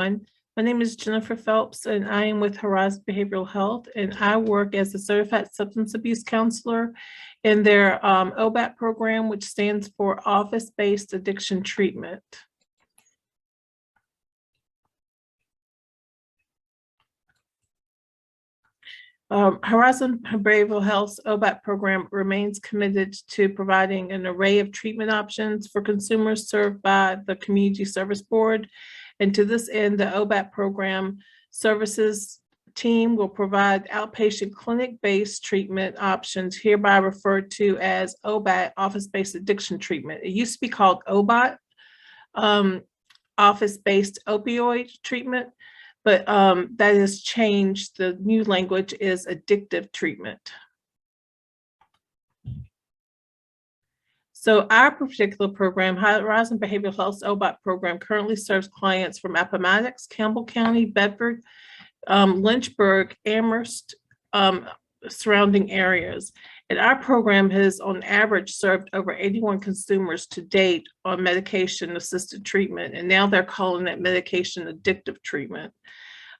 My name is Jennifer Phelps, and I am with Horizon Behavioral Health, and I work as a certified substance abuse counselor in their OBAT program, which stands for Office-Based Addiction Treatment. Horizon Behavioral Health's OBAT program remains committed to providing an array of treatment options for consumers served by the Community Service Board. And to this end, the OBAT program services team will provide outpatient clinic-based treatment options, hereby referred to as OBAT, Office-Based Addiction Treatment. It used to be called OBAT, Office-Based Opioid Treatment, but that has changed. The new language is addictive treatment. So our particular program, Horizon Behavioral Health's OBAT program, currently serves clients from Appomattox, Campbell County, Bedford, Lynchburg, Amherst, surrounding areas. And our program has on average served over 81 consumers to date on medication-assisted treatment, and now they're calling it medication addictive treatment.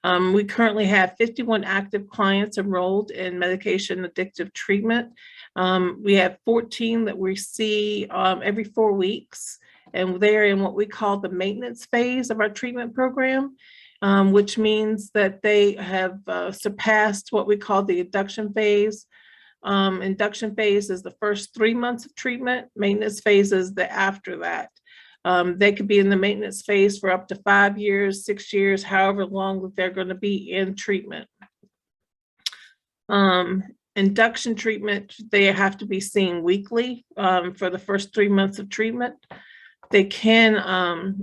We currently have 51 active clients enrolled in medication addictive treatment. We have 14 that we see every 4 weeks, and they're in what we call the maintenance phase of our treatment program, which means that they have surpassed what we call the induction phase. Induction phase is the first 3 months of treatment. Maintenance phase is the after that. They could be in the maintenance phase for up to 5 years, 6 years, however long that they're going to be in treatment. Induction treatment, they have to be seen weekly for the first 3 months of treatment. They can,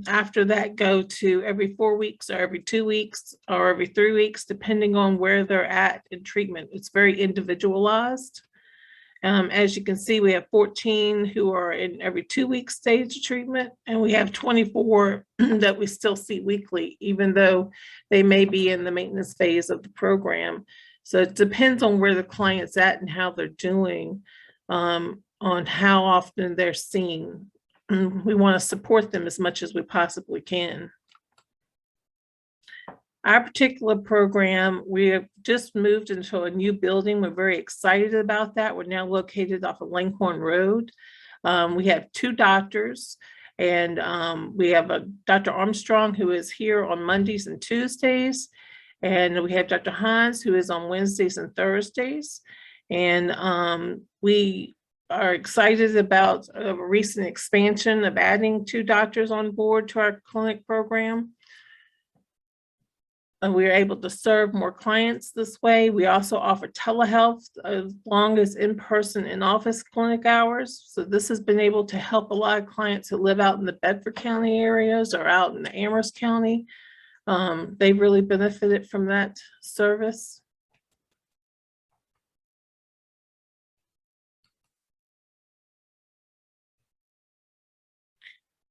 after that, go to every 4 weeks or every 2 weeks or every 3 weeks, depending on where they're at in treatment. It's very individualized. As you can see, we have 14 who are in every 2 week stage of treatment, and we have 24 that we still see weekly, even though they may be in the maintenance phase of the program. So it depends on where the client's at and how they're doing, on how often they're seen. We want to support them as much as we possibly can. Our particular program, we have just moved into a new building. We're very excited about that. We're now located off of Langhorne Road. We have 2 doctors, and we have a Dr. Armstrong, who is here on Mondays and Tuesdays. And we have Dr. Hines, who is on Wednesdays and Thursdays. And we are excited about a recent expansion of adding 2 doctors on board to our clinic program. And we are able to serve more clients this way. We also offer telehealth as long as in-person in-office clinic hours. So this has been able to help a lot of clients who live out in the Bedford County areas or out in the Amherst County. They really benefited from that service.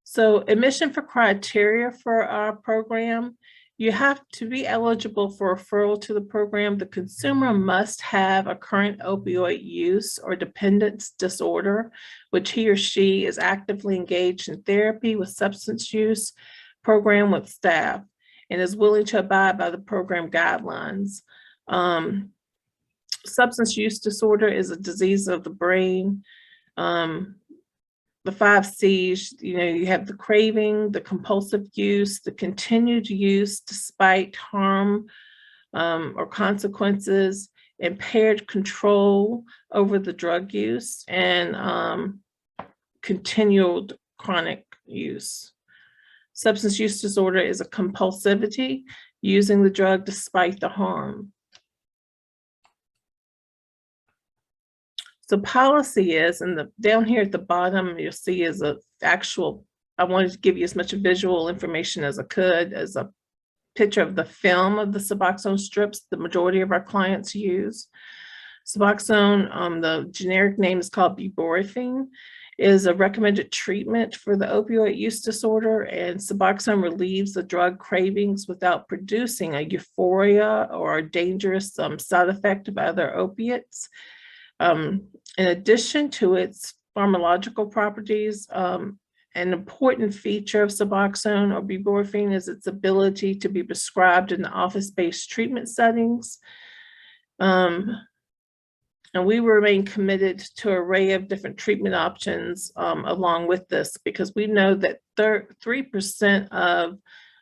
So admission for criteria for our program: you have to be eligible for referral to the program. The consumer must have a current opioid use or dependence disorder, which he or she is actively engaged in therapy with substance use program with staff, and is willing to abide by the program guidelines. Substance use disorder is a disease of the brain. The 5 C's, you have the craving, the compulsive use, the continued use despite harm or consequences, impaired control over the drug use, and continued chronic use. Substance use disorder is a compulsivity, using the drug despite the harm. So policy is, and down here at the bottom, you'll see is a actual, I wanted to give you as much visual information as I could, as a picture of the film of the Suboxone strips the majority of our clients use. Suboxone, the generic name is called buprenorphine, is a recommended treatment for the opioid use disorder, and Suboxone relieves the drug cravings without producing a euphoria or a dangerous side effect of other opiates. In addition to its pharmacological properties, an important feature of Suboxone or buprenorphine is its ability to be prescribed in the office-based treatment settings. And we remain committed to an array of different treatment options along with this, because we know that 3% of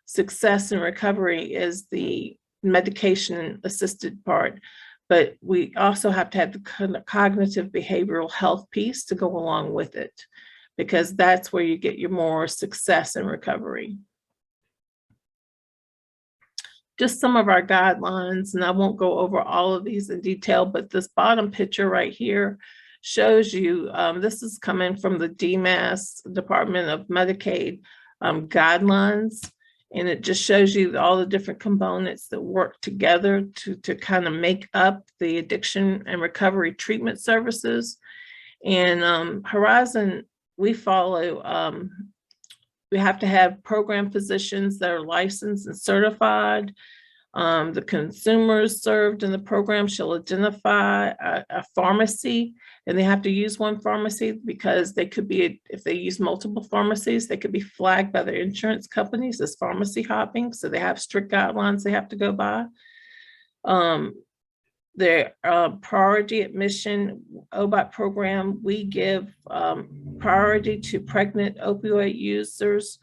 success in recovery is the medication-assisted part, but we also have to have the cognitive behavioral health piece to go along with it, because that's where you get your more success in recovery. Just some of our guidelines, and I won't go over all of these in detail, but this bottom picture right here shows you, this is coming from the DMAS, Department of Medicaid guidelines, and it just shows you all the different components that work together to kind of make up the addiction and recovery treatment services. And Horizon, we follow, we have to have program physicians that are licensed and certified. The consumers served in the program shall identify a pharmacy, and they have to use one pharmacy because they could be, if they use multiple pharmacies, they could be flagged by their insurance companies as pharmacy hopping. So they have strict guidelines they have to go by. Their priority admission OBOT program, we give priority to pregnant opioid users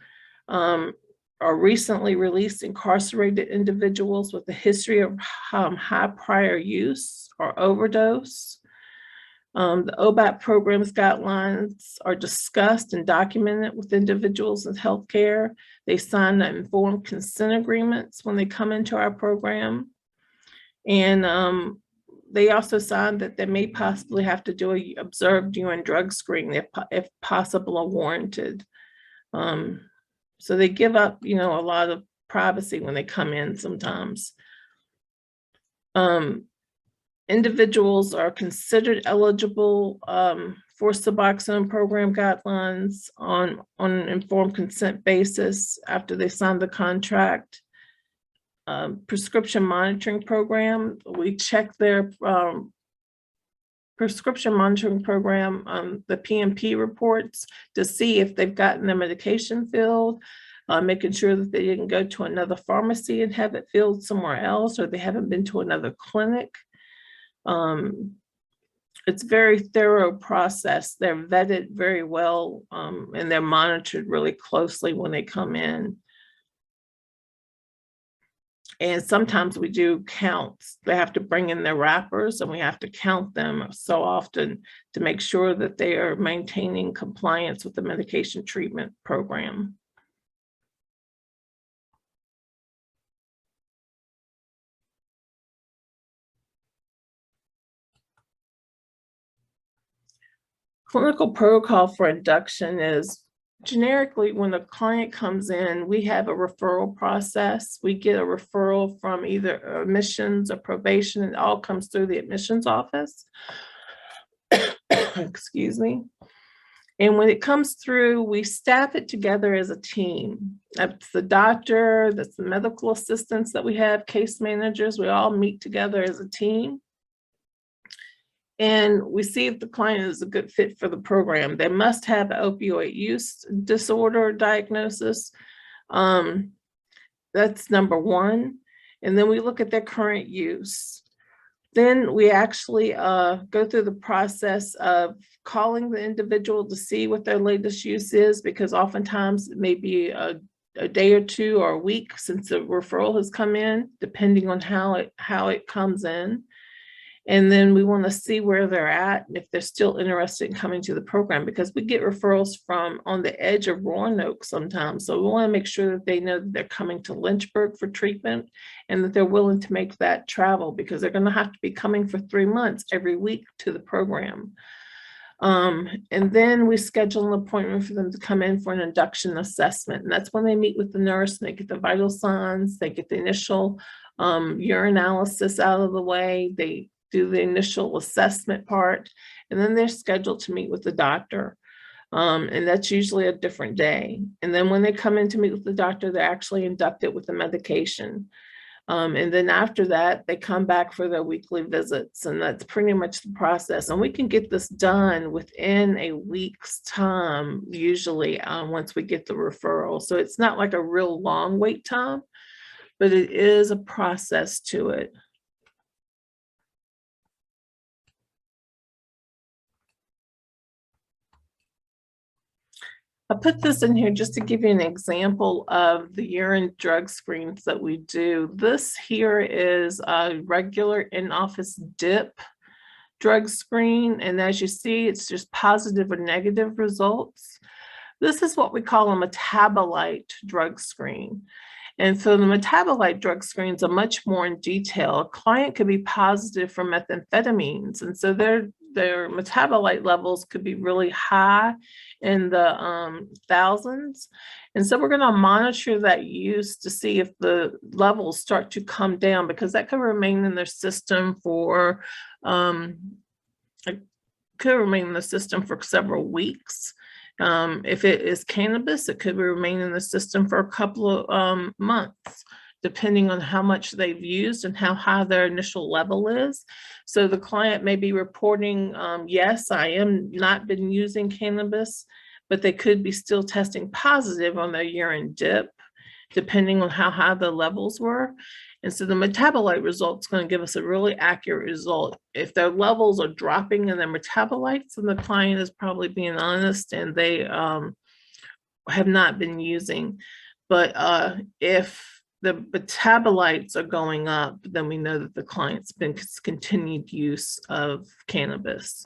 or recently released incarcerated individuals with a history of high prior use or overdose. The OBOT program's guidelines are discussed and documented with individuals in healthcare. They sign informed consent agreements when they come into our program. And they also signed that they may possibly have to do a observed urine drug screen if possible or warranted. So they give up, a lot of privacy when they come in sometimes. Individuals are considered eligible for Suboxone program guidelines on an informed consent basis after they sign the contract. Prescription monitoring program, we check their prescription monitoring program, the PMP reports, to see if they've gotten their medication filled, making sure that they didn't go to another pharmacy and have it filled somewhere else, or they haven't been to another clinic. It's a very thorough process. They're vetted very well, and they're monitored really closely when they come in. And sometimes we do counts. They have to bring in their wrappers and we have to count them so often to make sure that they are maintaining compliance with the medication treatment program. Clinical protocol for induction is generically, when a client comes in, we have a referral process. We get a referral from either admissions or probation, and it all comes through the admissions office. Excuse me. And when it comes through, we staff it together as a team. That's the doctor, that's the medical assistants that we have, case managers, we all meet together as a team. And we see if the client is a good fit for the program. They must have an opioid use disorder diagnosis. That's number one. And then we look at their current use. Then we actually go through the process of calling the individual to see what their latest use is, because oftentimes it may be a day or two or a week since the referral has come in, depending on how it comes in. And then we want to see where they're at and if they're still interested in coming to the program, because we get referrals from on the edge of Roanoke sometimes. So we want to make sure that they know that they're coming to Lynchburg for treatment and that they're willing to make that travel, because they're going to have to be coming for 3 months every week to the program. And then we schedule an appointment for them to come in for an induction assessment. And that's when they meet with the nurse and they get the vital signs, they get the initial urinalysis out of the way, they do the initial assessment part, and then they're scheduled to meet with the doctor. And that's usually a different day. And then when they come in to meet with the doctor, they're actually inducted with the medication. And then after that, they come back for their weekly visits, and that's pretty much the process. And we can get this done within a week's time, usually, once we get the referral. So it's not like a real long wait time, but it is a process to it. I put this in here just to give you an example of the urine drug screens that we do. This here is a regular in-office DIP drug screen. And as you see, it's just positive or negative results. This is what we call a metabolite drug screen. And so the metabolite drug screens are much more in detail. A client could be positive for methamphetamines, and so their metabolite levels could be really high in the thousands. And so we're going to monitor that use to see if the levels start to come down, because that could remain in their system for several weeks. If it is cannabis, it could remain in the system for a couple of months, depending on how much they've used and how high their initial level is. So the client may be reporting, yes, I am not been using cannabis, but they could be still testing positive on their urine DIP, depending on how high the levels were. And so the metabolite result's going to give us a really accurate result. If their levels are dropping in their metabolites, then the client is probably being honest and they have not been using. But if the metabolites are going up, then we know that the client's been continued use of cannabis.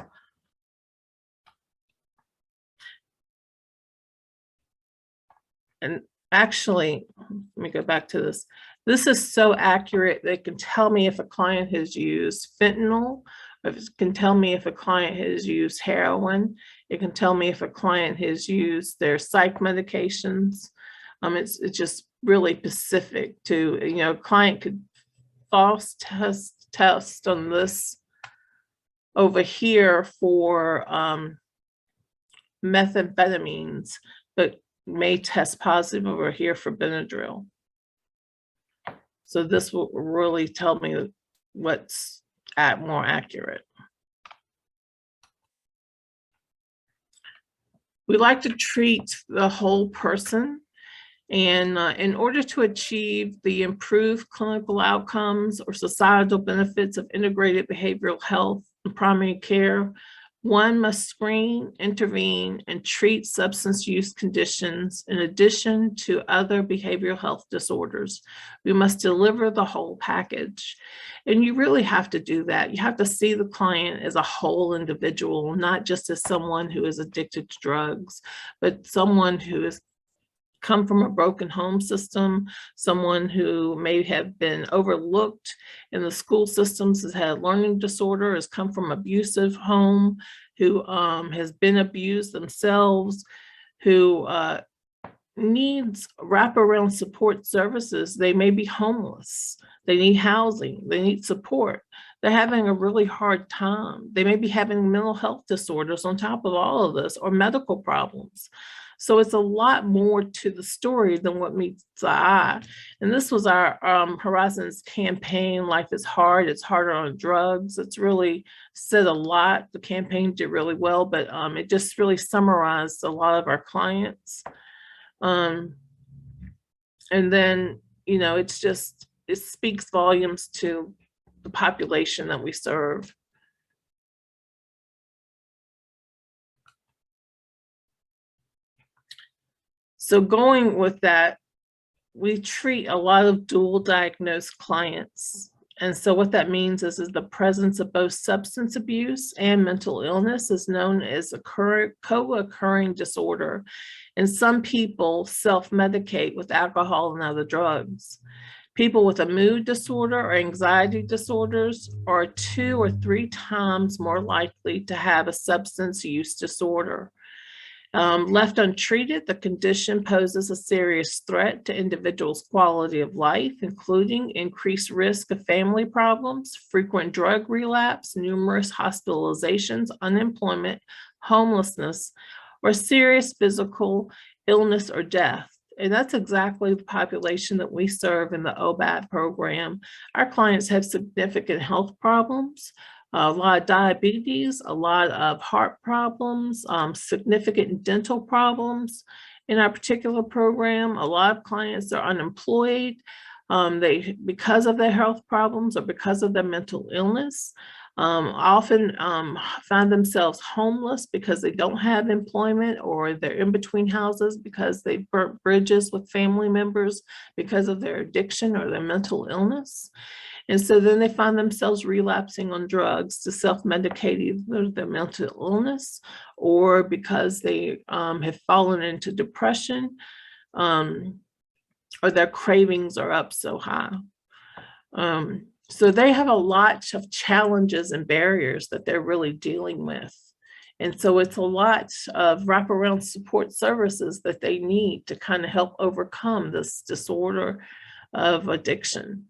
And actually, let me go back to this. This is so accurate. They can tell me if a client has used fentanyl, or it can tell me if a client has used heroin. It can tell me if a client has used their psych medications. It's just really specific to, you know, a client could false test on this over here for methamphetamines, but may test positive over here for Benadryl. So this will really tell me what's more accurate. We like to treat the whole person, and in order to achieve the improved clinical outcomes or societal benefits of integrated behavioral health and primary care, one must screen, intervene, and treat substance use conditions in addition to other behavioral health disorders. We must deliver the whole package. And you really have to do that. You have to see the client as a whole individual, not just as someone who is addicted to drugs, but someone who has come from a broken home system, someone who may have been overlooked in the school systems, has had a learning disorder, has come from abusive home, who has been abused themselves, who needs wraparound support services. They may be homeless, they need housing, they need support. They're having a really hard time. They may be having mental health disorders on top of all of this, or medical problems. So it's a lot more to the story than what meets the eye. And this was our Horizons campaign, Life is Hard, It's Harder on Drugs. It's really said a lot. The campaign did really well, but it just really summarized a lot of our clients. And then, you know, it speaks volumes to the population that we serve. So going with that, we treat a lot of dual diagnosed clients. And so what that means is the presence of both substance abuse and mental illness is known as a co-occurring disorder. And some people self-medicate with alcohol and other drugs. People with a mood disorder or anxiety disorders are 2 or 3 times more likely to have a substance use disorder. Left untreated, the condition poses a serious threat to individuals' quality of life, including increased risk of family problems, frequent drug relapse, numerous hospitalizations, unemployment, homelessness, or serious physical illness or death. And that's exactly the population that we serve in the OBAT program. Our clients have significant health problems, a lot of diabetes, a lot of heart problems, significant dental problems. In our particular program, a lot of clients are unemployed. Because of their health problems or because of their mental illness, often find themselves homeless because they don't have employment, or they're in between houses because they burnt bridges with family members because of their addiction or their mental illness. And so then they find themselves relapsing on drugs to self-medicate either their mental illness or because they have fallen into depression, or their cravings are up so high. So they have a lot of challenges and barriers that they're really dealing with. And so it's a lot of wraparound support services that they need to kind of help overcome this disorder of addiction.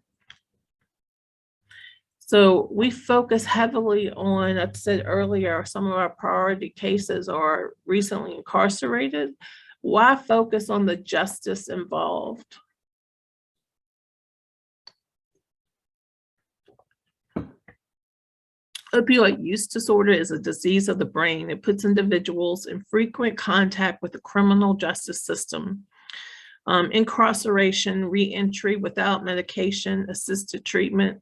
So we focus heavily on, I said earlier, some of our priority cases are recently incarcerated. Why focus on the justice involved? Opioid use disorder is a disease of the brain. It puts individuals in frequent contact with the criminal justice system. Incarceration, reentry without medication, assisted treatment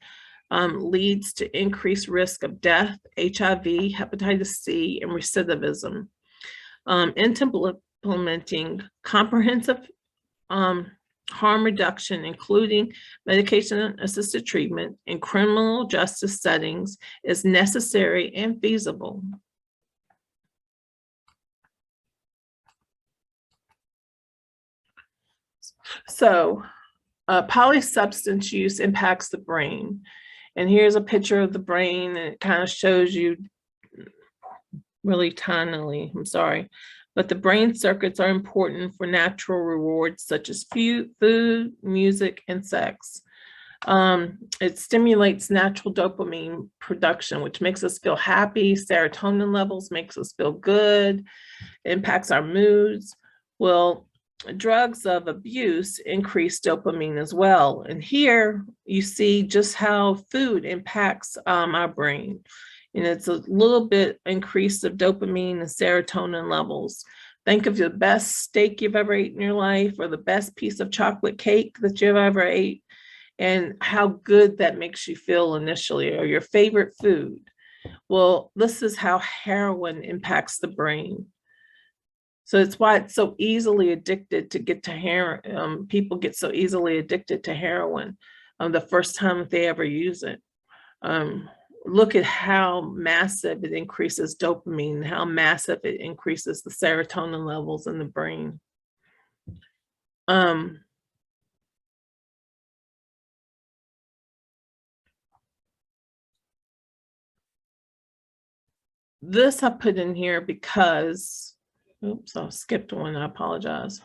leads to increased risk of death, HIV, hepatitis C, and recidivism. Implementing comprehensive harm reduction, including medication-assisted treatment in criminal justice settings, is necessary and feasible. So, polysubstance use impacts the brain. And here's a picture of the brain, and it kind of shows you really tinily, I'm sorry, but the brain circuits are important for natural rewards such as food, music, and sex. It stimulates natural dopamine production, which makes us feel happy. Serotonin levels makes us feel good, impacts our moods. Well, drugs of abuse increase dopamine as well. And here you see just how food impacts our brain. And it's a little bit increase of dopamine and serotonin levels. Think of the best steak you've ever eaten in your life, or the best piece of chocolate cake that you've ever ate, and how good that makes you feel initially, or your favorite food. Well, this is how heroin impacts the brain. So it's why it's so easily addicted to get to heroin. People get so easily addicted to heroin the first time that they ever use it. Look at how massive it increases dopamine, how massive it increases the serotonin levels in the brain. This I put in here because, oops, I skipped one, I apologize.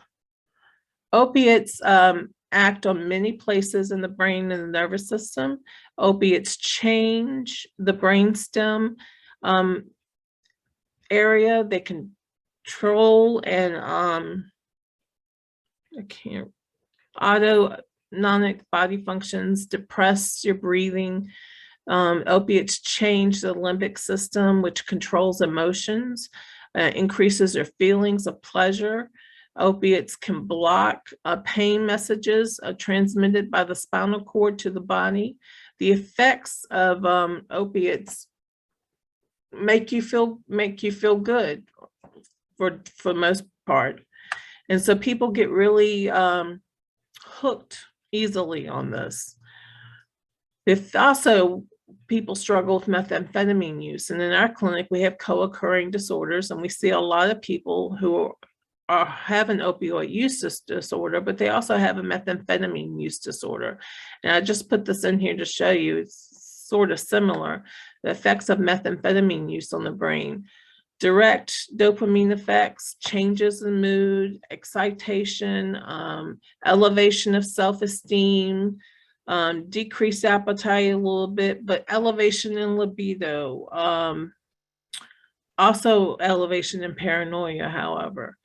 Opiates act on many places in the brain and the nervous system. Opiates change the brainstem area. They control and autonomic body functions, depress your breathing. Opiates change the limbic system, which controls emotions, increases your feelings of pleasure. Opiates can block pain messages transmitted by the spinal cord to the body. The effects of opiates make you feel good for most part, and so people get really hooked easily on this. If also people struggle with methamphetamine use, and in our clinic we have co-occurring disorders, and we see a lot of people who have an opioid use disorder, but they also have a methamphetamine use disorder. And I just put this in here to show you it's sort of similar. The effects of methamphetamine use on the brain: direct dopamine effects, changes in mood, excitation, elevation of self-esteem, decreased appetite a little bit, but elevation in libido, also elevation in paranoia, however.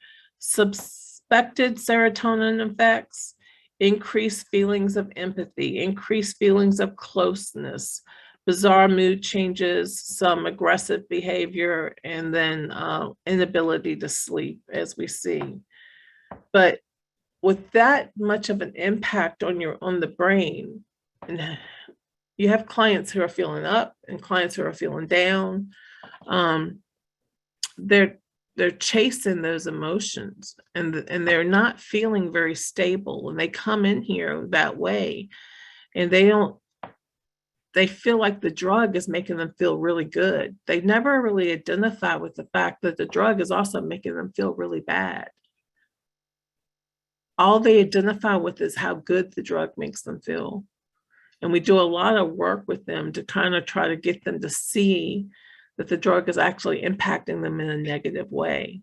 expected serotonin effects, increased feelings of empathy, increased feelings of closeness, bizarre mood changes, some aggressive behavior, and then inability to sleep, as we see. But with that much of an impact on the brain, and you have clients who are feeling up and clients who are feeling down, they're chasing those emotions, and they're not feeling very stable, and they come in here that way, and they feel like the drug is making them feel really good. They never really identify with the fact that the drug is also making them feel really bad. All they identify with is how good the drug makes them feel. And we do a lot of work with them to kind of try to get them to see that the drug is actually impacting them in a negative way.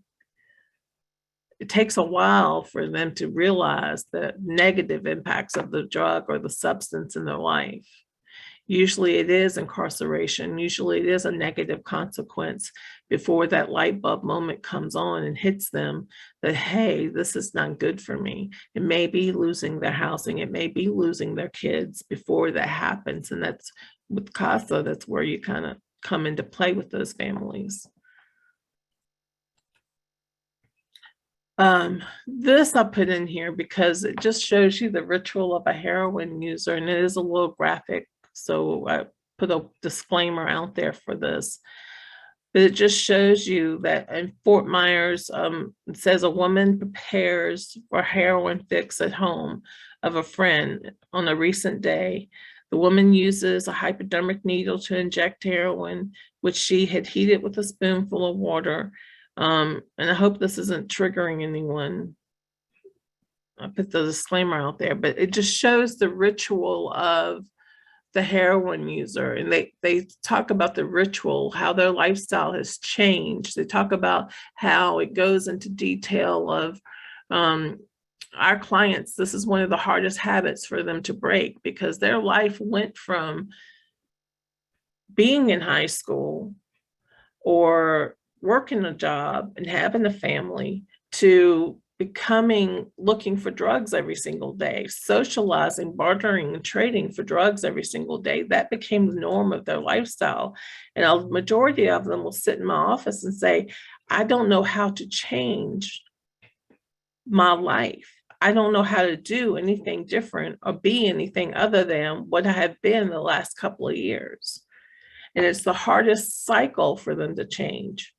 It takes a while for them to realize the negative impacts of the drug or the substance in their life. Usually it is incarceration. Usually it is a negative consequence before that light bulb moment comes on and hits them that, hey, this is not good for me. It may be losing their housing. It may be losing their kids before that happens. And that's with CASA, that's where you kind of come into play with those families. This I put in here because it just shows you the ritual of a heroin user, and it is a little graphic. So I put a disclaimer out there for this, but it just shows you that in Fort Myers, it says a woman prepares for a heroin fix at home of a friend on a recent day. The woman uses a hypodermic needle to inject heroin, which she had heated with a spoonful of water. And I hope this isn't triggering anyone. I put the disclaimer out there, but it just shows the ritual of the heroin user, and they talk about the ritual, how their lifestyle has changed. They talk about how it goes into detail of our clients. This is one of the hardest habits for them to break, because their life went from being in high school or working a job and having a family to looking for drugs every single day, socializing, bartering, and trading for drugs every single day. That became the norm of their lifestyle. And a majority of them will sit in my office and say, I don't know how to change my life. I don't know how to do anything different or be anything other than what I have been the last couple of years. And it's the hardest cycle for them to change.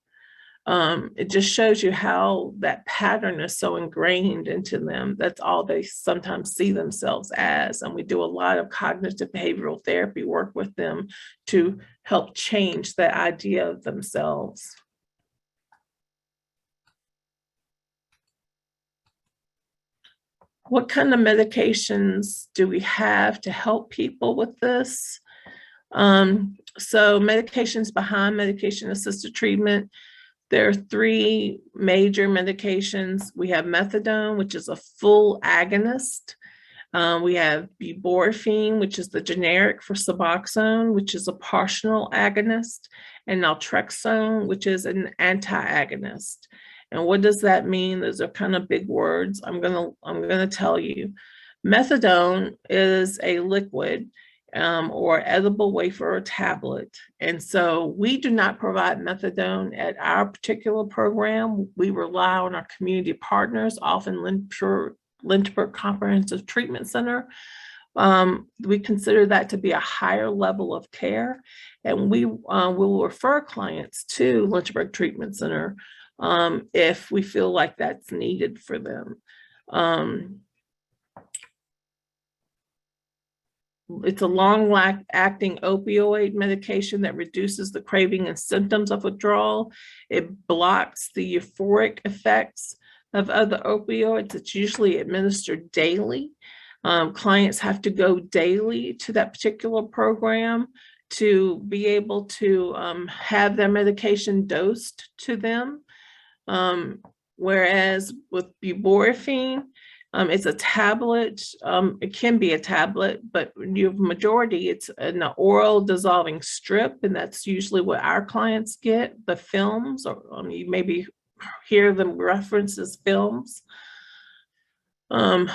It just shows you how that pattern is so ingrained into them. That's all they sometimes see themselves as. And we do a lot of cognitive behavioral therapy work with them to help change that idea of themselves. What kind of medications do we have to help people with this? So medications behind medication-assisted treatment. There are 3 major medications. We have methadone, which is a full agonist. We have buprenorphine, which is the generic for Suboxone, which is a partial agonist, and naltrexone, which is an anti-agonist. And what does that mean? Those are kind of big words. I'm gonna tell you. Methadone is a liquid or edible wafer or tablet. And so we do not provide methadone at our particular program. We rely on our community partners, often Lynchburg Comprehensive Treatment Center. We consider that to be a higher level of care, and we will refer clients to Lynchburg Treatment Center if we feel like that's needed for them. It's a long-acting opioid medication that reduces the craving and symptoms of withdrawal. It blocks the euphoric effects of other opioids. It's usually administered daily. Clients have to go daily to that particular program to be able to have their medication dosed to them. Whereas with buprenorphine, it's a tablet. It can be a tablet, but majority it's an oral dissolving strip, and that's usually what our clients get, the films, or you maybe hear them reference as films.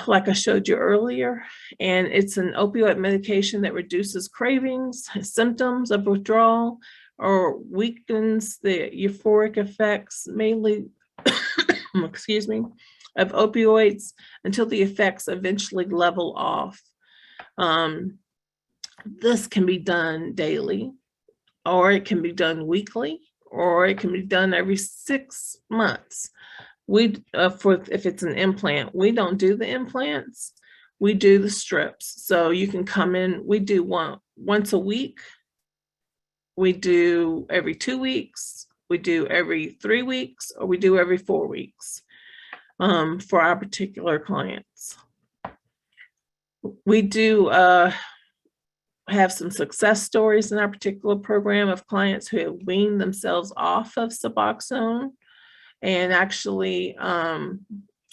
like I showed you earlier, and it's an opioid medication that reduces cravings, symptoms of withdrawal, or weakens the euphoric effects, mainly, excuse me, of opioids until the effects eventually level off. This can be done daily, or it can be done weekly, or it can be done every 6 months. We, if it's an implant, we don't do the implants, we do the strips. So you can come in, we do once a week, we do every 2 weeks, we do every 3 weeks, or we do every 4 weeks for our particular clients. We do have some success stories in our particular program of clients who have weaned themselves off of Suboxone. And actually,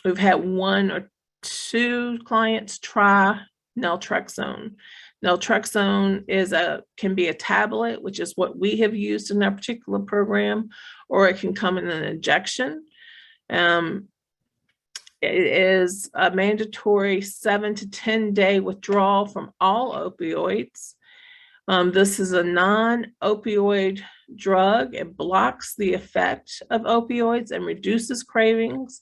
we've had 1 or 2 clients try naltrexone. Naltrexone can be a tablet, which is what we have used in our particular program, or it can come in an injection. It is a mandatory 7 to 10 day withdrawal from all opioids. This is a non-opioid drug. It blocks the effect of opioids and reduces cravings.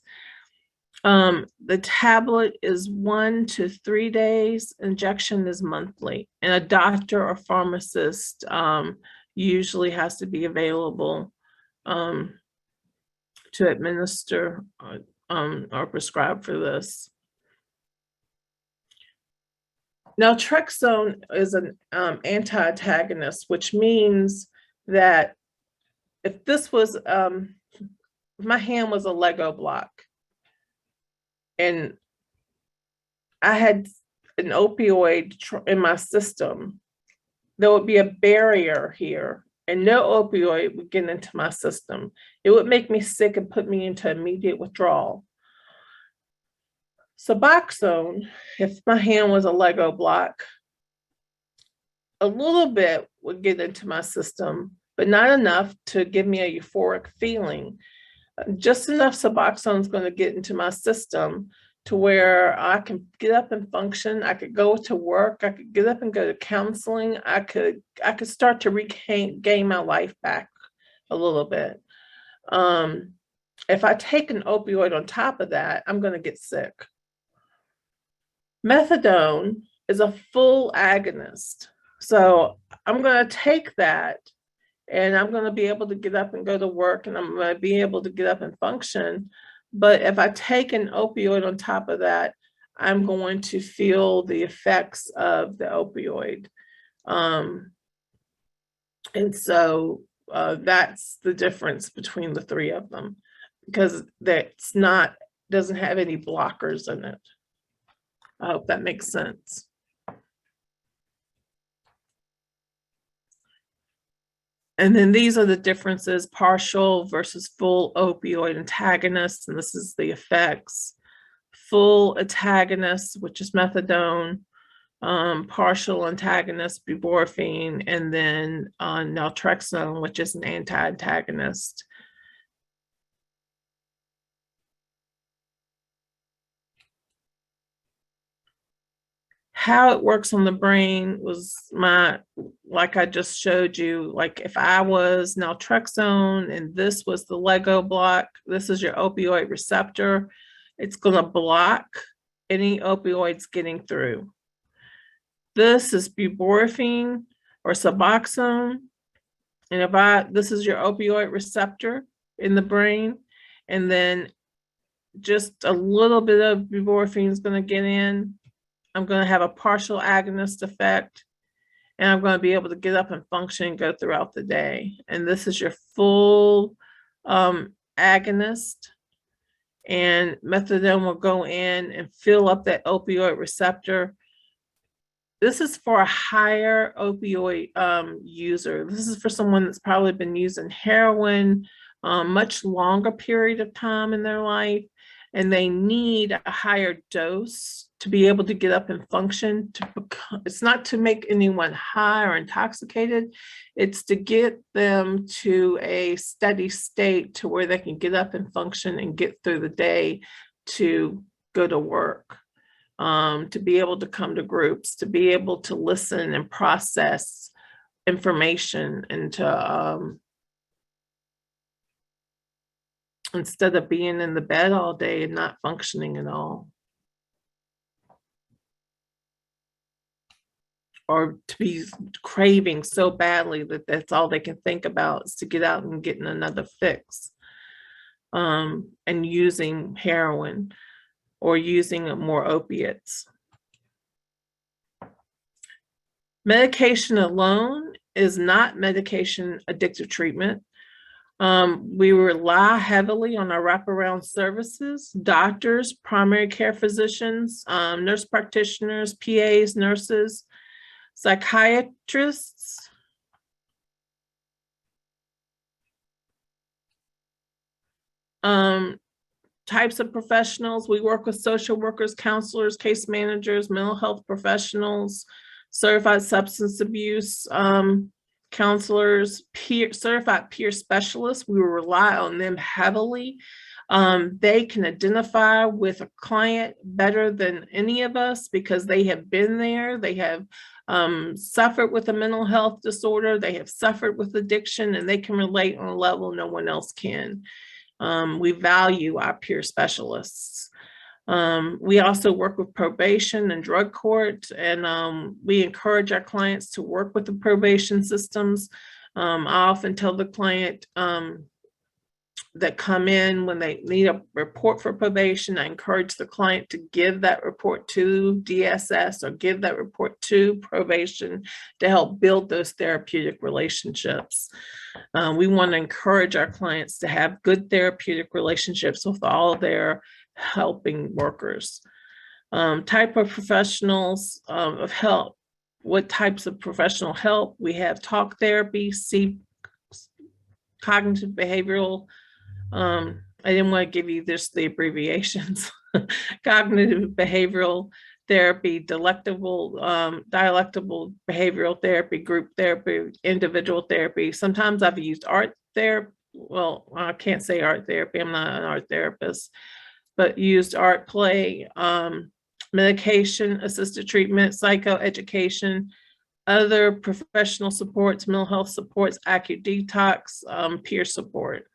The tablet is 1 to 3 days. Injection is monthly, and a doctor or pharmacist usually has to be available to administer or prescribe for this. Naltrexone is an anti-antagonist, which means that if this was, if my hand was a Lego block and I had an opioid in my system, there would be a barrier here and no opioid would get into my system. It would make me sick and put me into immediate withdrawal. Suboxone, if my hand was a Lego block, a little bit would get into my system, but not enough to give me a euphoric feeling. Just enough Suboxone is going to get into my system to where I can get up and function. I could go to work. I could get up and go to counseling. I could start to regain my life back a little bit. If I take an opioid on top of that, I'm going to get sick. Methadone is a full agonist. So I'm going to take that and I'm going to be able to get up and go to work, and I'm going to be able to get up and function. But if I take an opioid on top of that, I'm going to feel the effects of the opioid. And so that's the difference between the 3 of them, because doesn't have any blockers in it. I hope that makes sense. And then these are the differences: partial versus full opioid antagonists, and this is the effects. Full antagonist, which is methadone, partial antagonist, buprenorphine, and then naltrexone, which is an anti-antagonist. How it works on the brain was like I just showed you, like if I was naltrexone and this was the Lego block, this is your opioid receptor, it's going to block any opioids getting through. This is buprenorphine or Suboxone, and this is your opioid receptor in the brain, and then just a little bit of buprenorphine is going to get in. I'm going to have a partial agonist effect, and I'm going to be able to get up and function and go throughout the day. And this is your full agonist, and methadone will go in and fill up that opioid receptor. This is for a higher opioid user. This is for someone that's probably been using heroin much longer period of time in their life, and they need a higher dose to be able to get up and function. It's not to make anyone high or intoxicated. It's to get them to a steady state to where they can get up and function and get through the day to go to work, to be able to come to groups, to be able to listen and process information, and to instead of being in the bed all day and not functioning at all. Or to be craving so badly that that's all they can think about is to get out and getting another fix. And using heroin or using more opiates. Medication alone is not medication addictive treatment. We rely heavily on our wraparound services, doctors, primary care physicians, nurse practitioners, PAs, nurses, psychiatrists, types of professionals. We work with social workers, counselors, case managers, mental health professionals, certified substance abuse counselors, certified peer specialists. We rely on them heavily. They can identify with a client better than any of us because they have been there. They have suffered with a mental health disorder. They have suffered with addiction, and they can relate on a level no one else can. We value our peer specialists. We also work with probation and drug court, and we encourage our clients to work with the probation systems. I often tell the client that come in when they need a report for probation, I encourage the client to give that report to DSS or give that report to probation to help build those therapeutic relationships. We want to encourage our clients to have good therapeutic relationships with all their helping workers. Type of professionals of help. What types of professional help? We have talk therapy, cognitive behavioral. I didn't want to give you just the abbreviations. Cognitive behavioral therapy, dialectical behavioral therapy, group therapy, individual therapy. Sometimes I've used art therapy. Well, I can't say art therapy. I'm not an art therapist, but used art play, medication assisted treatment, psychoeducation, other professional supports, mental health supports, acute detox, peer support.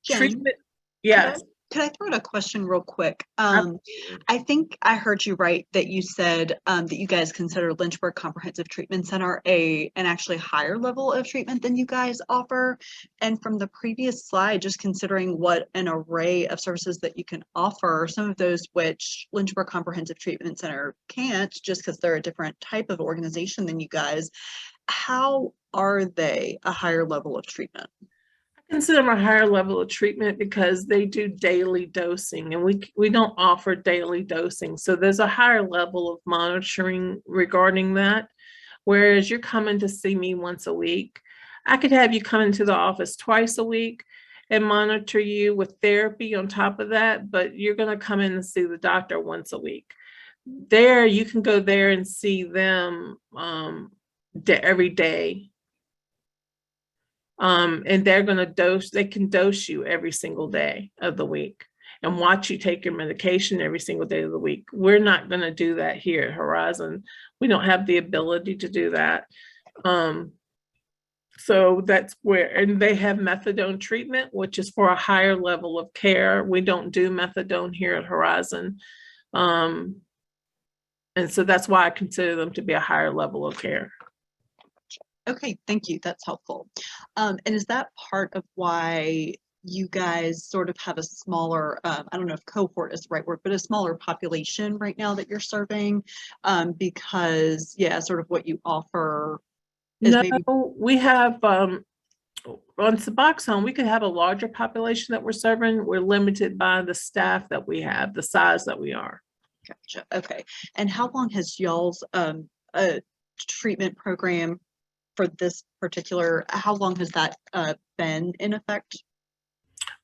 Jen, treatment. Yes. Could I throw in a question real quick? I think I heard you right that you said that you guys consider Lynchburg Comprehensive Treatment Center an actually higher level of treatment than you guys offer. And from the previous slide, just considering what an array of services that you can offer, some of those which Lynchburg Comprehensive Treatment Center can't, just because they're a different type of organization than you guys, how are they a higher level of treatment? Consider them a higher level of treatment because they do daily dosing, and we don't offer daily dosing. So there's a higher level of monitoring regarding that. Whereas you're coming to see me once a week, I could have you come into the office twice a week and monitor you with therapy on top of that, but you're going to come in and see the doctor once a week. There, you can go there and see them every day. And they're going to they can dose you every single day of the week and watch you take your medication every single day of the week. We're not going to do that here at Horizon. We don't have the ability to do that. So that's where, and they have methadone treatment, which is for a higher level of care. We don't do methadone here at Horizon. And so that's why I consider them to be a higher level of care. Okay, thank you. That's helpful. And is that part of why you guys sort of have a smaller, I don't know if cohort is the right word, but a smaller population right now that you're serving? Because, yeah, sort of what you offer is maybe... we have, on Suboxone, we could have a larger population that we're serving. We're limited by the staff that we have, the size that we are. Gotcha. Okay. And how long has y'all's treatment program for this particular, how long has that been in effect?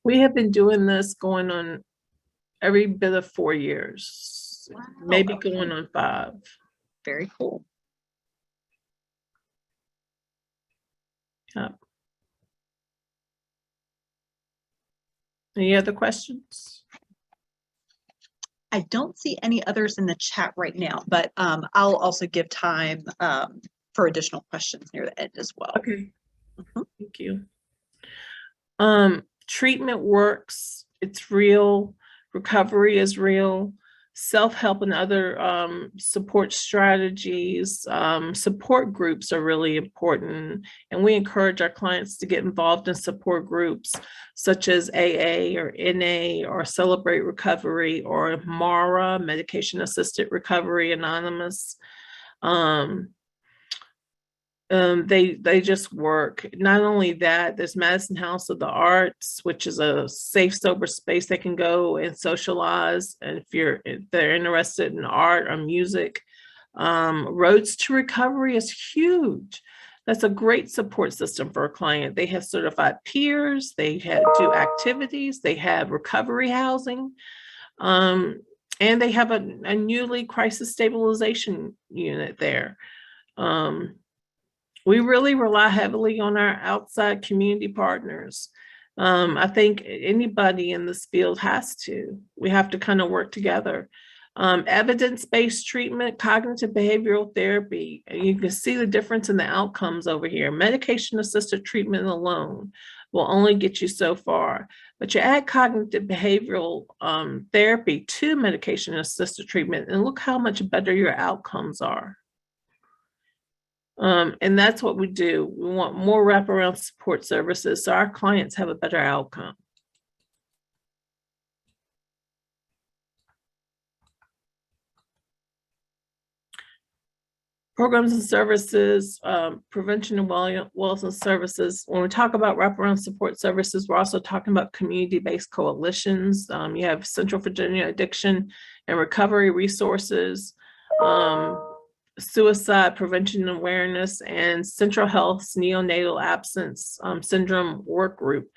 We have been doing this going on every bit of 4 years, wow, maybe okay, going on 5. Very cool. Yep. Any other questions? I don't see any others in the chat right now, but I'll also give time for additional questions near the end as well. Okay. Thank you. Treatment works. It's real. Recovery is real. Self-help and other support strategies, support groups are really important. And we encourage our clients to get involved in support groups such as AA or NA or Celebrate Recovery or MARA, Medication Assisted Recovery Anonymous. They just work. Not only that, there's Madison House of the Arts, which is a safe, sober space they can go and socialize. And if they're interested in art or music, Roads to Recovery is huge. That's a great support system for a client. They have certified peers, they do activities, they have recovery housing, and they have a newly crisis stabilization unit there. We really rely heavily on our outside community partners. I think anybody in this field has to. We have to kind of work together. Evidence-based treatment, cognitive behavioral therapy, and you can see the difference in the outcomes over here. Medication-assisted treatment alone will only get you so far, but you add cognitive behavioral therapy to medication-assisted treatment, and look how much better your outcomes are. And that's what we do. We want more wraparound support services so our clients have a better outcome. Programs and services, prevention and wellness services. When we talk about wraparound support services, we're also talking about community-based coalitions. You have Central Virginia Addiction and Recovery Resources, Suicide Prevention and Awareness, and Central Health's Neonatal Absence Syndrome Work Group.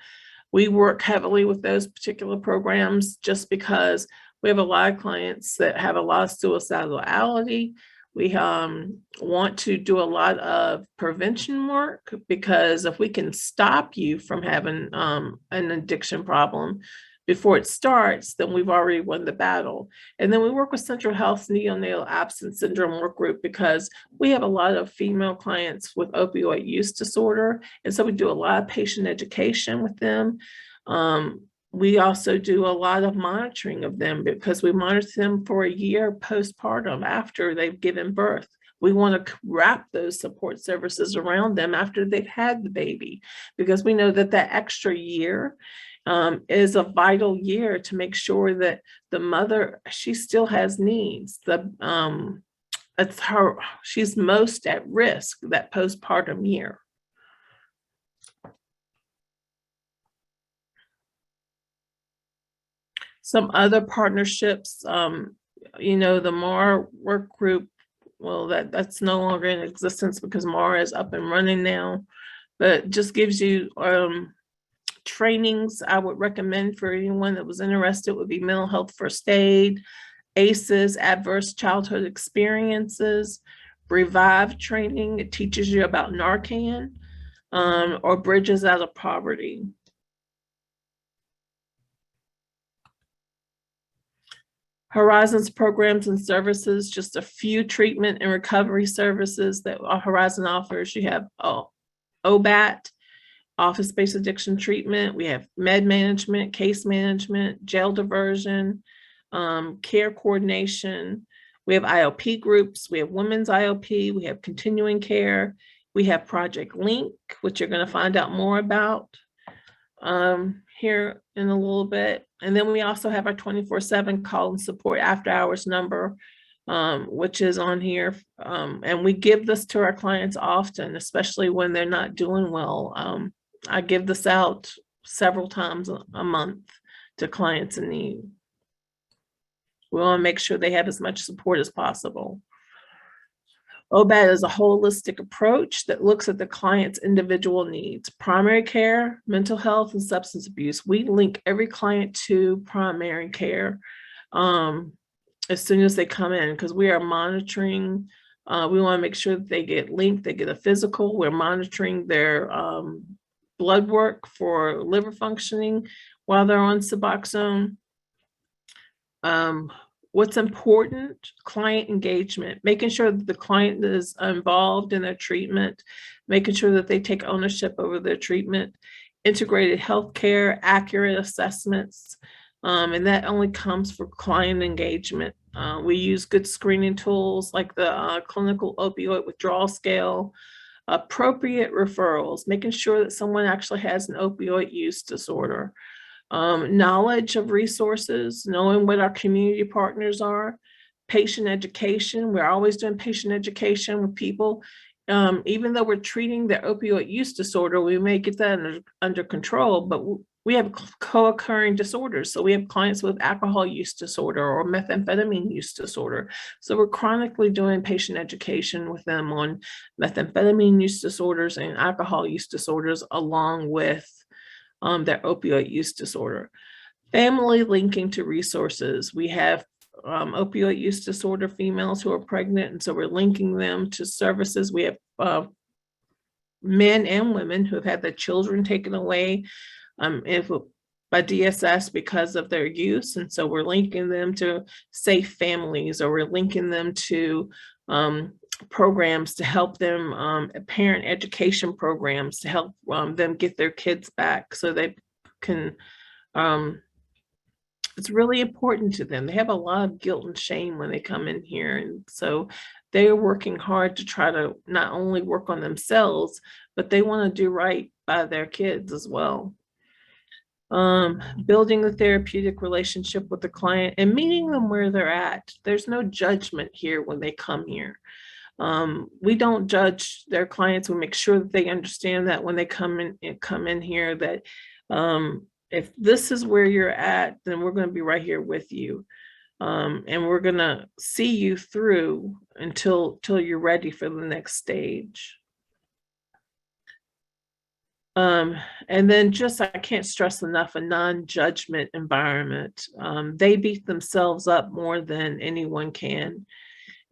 We work heavily with those particular programs just because we have a lot of clients that have a lot of suicidality. We want to do a lot of prevention work, because if we can stop you from having an addiction problem before it starts, then we've already won the battle. And then we work with Central Health's Neonatal Absence Syndrome Work Group because we have a lot of female clients with opioid use disorder. And so we do a lot of patient education with them. We also do a lot of monitoring of them because we monitor them for a year postpartum after they've given birth. We want to wrap those support services around them after they've had the baby, because we know that that extra year is a vital year to make sure that the mother, she still has needs. She's most at risk that postpartum year. Some other partnerships, the MAR work group, well, that's no longer in existence because MAR is up and running now, but just gives you trainings I would recommend for anyone that was interested. Would be mental health first aid, ACEs, adverse childhood experiences, Revive training. It teaches you about Narcan, or Bridges Out of Poverty. Horizon's programs and services, just a few treatment and recovery services that Horizon offers. You have OBAT, office-based addiction treatment. We have med management, case management, jail diversion, care coordination. We have IOP groups. We have women's IOP. We have continuing care. We have Project Link, which you're going to find out more about here in a little bit. And then we also have our 24/7 call and support after hours number, which is on here. And we give this to our clients often, especially when they're not doing well. I give this out several times a month to clients in need. We want to make sure they have as much support as possible. OBAT is a holistic approach that looks at the client's individual needs, primary care, mental health, and substance abuse. We link every client to primary care as soon as they come in, because we are monitoring. We want to make sure that they get linked, they get a physical. We're monitoring their blood work for liver functioning. while they're on Suboxone. What's important, client engagement, making sure that the client is involved in their treatment, making sure that they take ownership over their treatment, integrated healthcare, accurate assessments, and that only comes for client engagement. We use good screening tools like the clinical opioid withdrawal scale, appropriate referrals, making sure that someone actually has an opioid use disorder, knowledge of resources, knowing what our community partners are, patient education. We're always doing patient education with people. Even though we're treating their opioid use disorder, we may get that under control, but we have co-occurring disorders. So we have clients with alcohol use disorder or methamphetamine use disorder. So we're chronically doing patient education with them on methamphetamine use disorders and alcohol use disorders, along with their opioid use disorder. Family linking to resources. We have opioid use disorder females who are pregnant, and so we're linking them to services. We have men and women who have had their children taken away by DSS because of their use, and so we're linking them to safe families, or we're linking them to programs to help them, parent education programs to help them get their kids back so they can, it's really important to them. They have a lot of guilt and shame when they come in here. And so they're working hard to try to not only work on themselves, but they want to do right by their kids as well. Building the therapeutic relationship with the client and meeting them where they're at. There's no judgment here when they come here. We don't judge their clients. We make sure that they understand that when they come in here, that if this is where you're at, then we're going to be right here with you. And we're going to see you through until you're ready for the next stage. And then just, I can't stress enough, a non-judgment environment. They beat themselves up more than anyone can.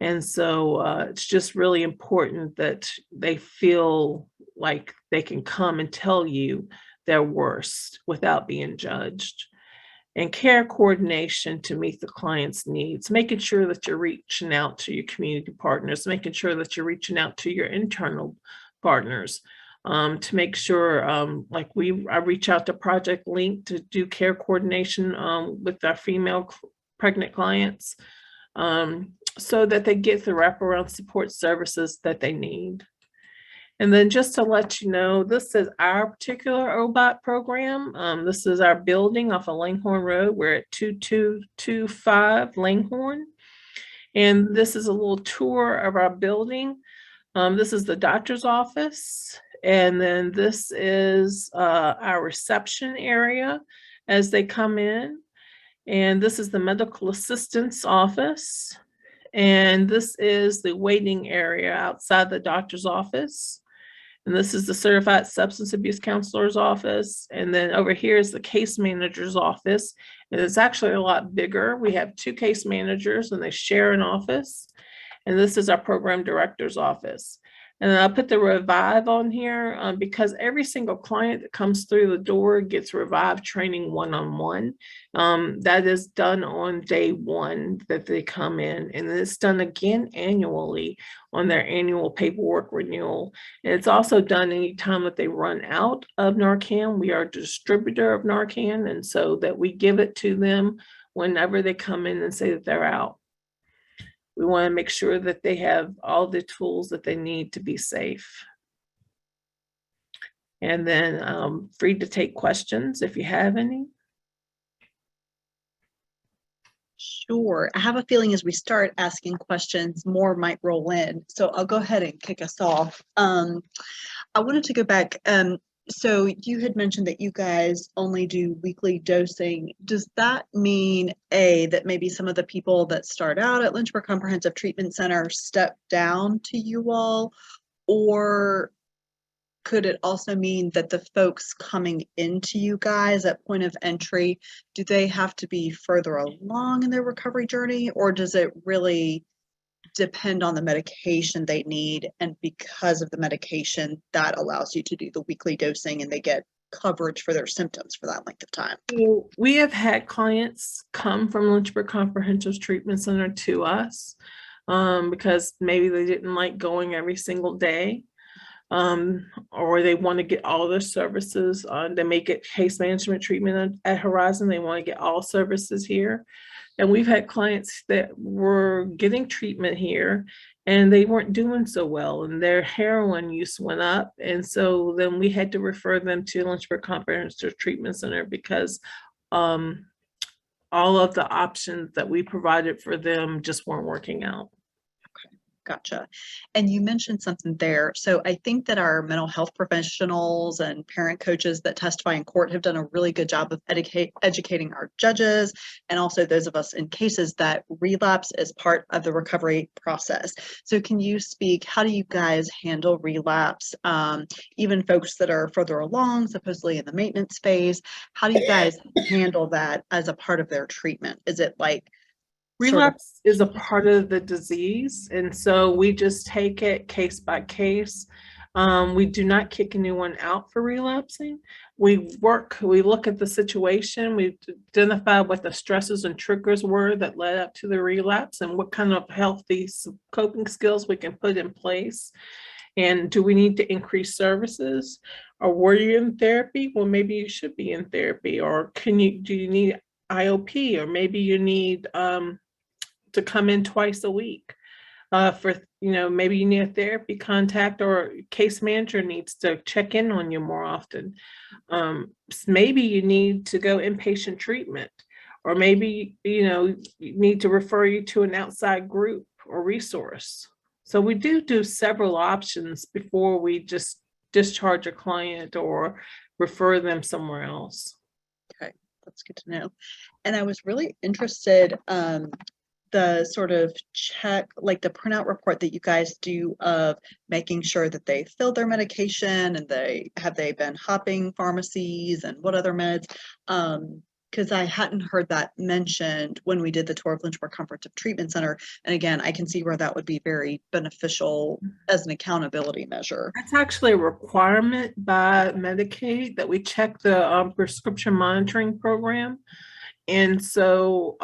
And so it's just really important that they feel like they can come and tell you their worst without being judged. And care coordination to meet the client's needs, making sure that you're reaching out to your community partners, making sure that you're reaching out to your internal partners, to make sure, like I reach out to Project Link to do care coordination with our female pregnant clients, so that they get the wraparound support services that they need. And then just to let you know, this is our particular OBOT program. This is our building off of Langhorne Road. We're at 2225 Langhorne. And this is a little tour of our building. This is the doctor's office. And then this is our reception area as they come in. And this is the medical assistant's office. And this is the waiting area outside the doctor's office. And this is the certified substance abuse counselor's office. And then over here is the case manager's office. And it's actually a lot bigger. We have 2 case managers and they share an office. And this is our program director's office. And I'll put the Revive on here because every single client that comes through the door gets Revive training one-on-one. That is done on day 1 that they come in, and it's done again annually on their annual paperwork renewal. And it's also done anytime that they run out of Narcan. We are a distributor of Narcan, and so that we give it to them whenever they come in and say that they're out. We want to make sure that they have all the tools that they need to be safe. And then free to take questions if you have any. Sure. I have a feeling as we start asking questions, more might roll in. So I'll go ahead and kick us off. I wanted to go back. So you had mentioned that you guys only do weekly dosing. Does that mean, that maybe some of the people that start out at Lynchburg Comprehensive Treatment Center step down to you all? Or could it also mean that the folks coming into you guys at point of entry, do they have to be further along in their recovery journey? Or does it really depend on the medication they need, and because of the medication that allows you to do the weekly dosing and they get coverage for their symptoms for that length of time? So we have had clients come from Lynchburg Comprehensive Treatment Center to us because maybe they didn't like going every single day, or they want to get all their services. They may get case management treatment at Horizon. They want to get all services here. And we've had clients that were getting treatment here and they weren't doing so well and their heroin use went up. And so then we had to refer them to Lynchburg Comprehensive Treatment Center because all of the options that we provided for them just weren't working out. Gotcha. And you mentioned something there. So I think that our mental health professionals and parent coaches that testify in court have done a really good job of educating our judges and also those of us in cases that relapse is part of the recovery process. So can you speak, how do you guys handle relapse? Even folks that are further along, supposedly in the maintenance phase, how do you guys handle that as a part of their treatment? Is it like relapse is a part of the disease, and so we just take it case by case. We do not kick anyone out for relapsing. We look at the situation, we identify what the stresses and triggers were that led up to the relapse and what kind of healthy coping skills we can put in place. And do we need to increase services? Or were you in therapy? Well, maybe you should be in therapy. Or do you need IOP? Or maybe you need to come in twice a week for, maybe you need a therapy contact or case manager needs to check in on you more often. Maybe you need to go inpatient treatment, or maybe, you need to refer you to an outside group or resource. So we do several options before we just discharge a client or refer them somewhere else. Okay, that's good to know. And I was really interested, the sort of check, like the printout report that you guys do of making sure that they fill their medication and they been hopping pharmacies and what other meds? Because I hadn't heard that mentioned when we did the tour of Lynchburg Comprehensive Treatment Center. And again, I can see where that would be very beneficial as an accountability measure. That's actually a requirement by Medicaid that we check the prescription monitoring program. And so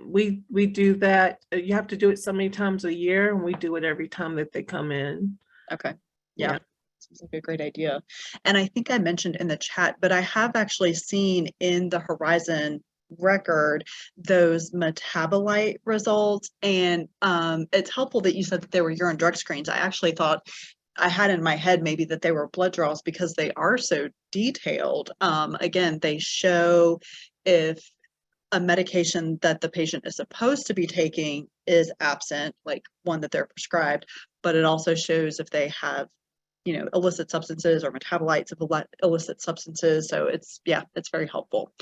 we do that. You have to do it so many times a year, and we do it every time that they come in. Okay. Yeah. Seems like a great idea. And I think I mentioned in the chat, but I have actually seen in the Horizon record those metabolite results, and it's helpful that you said that they were urine drug screens. I actually thought, I had in my head maybe that they were blood draws because they are so detailed. Again, they show if a medication that the patient is supposed to be taking is absent, like one that they're prescribed, but it also shows if they have, illicit substances or metabolites of illicit substances. So it's very helpful.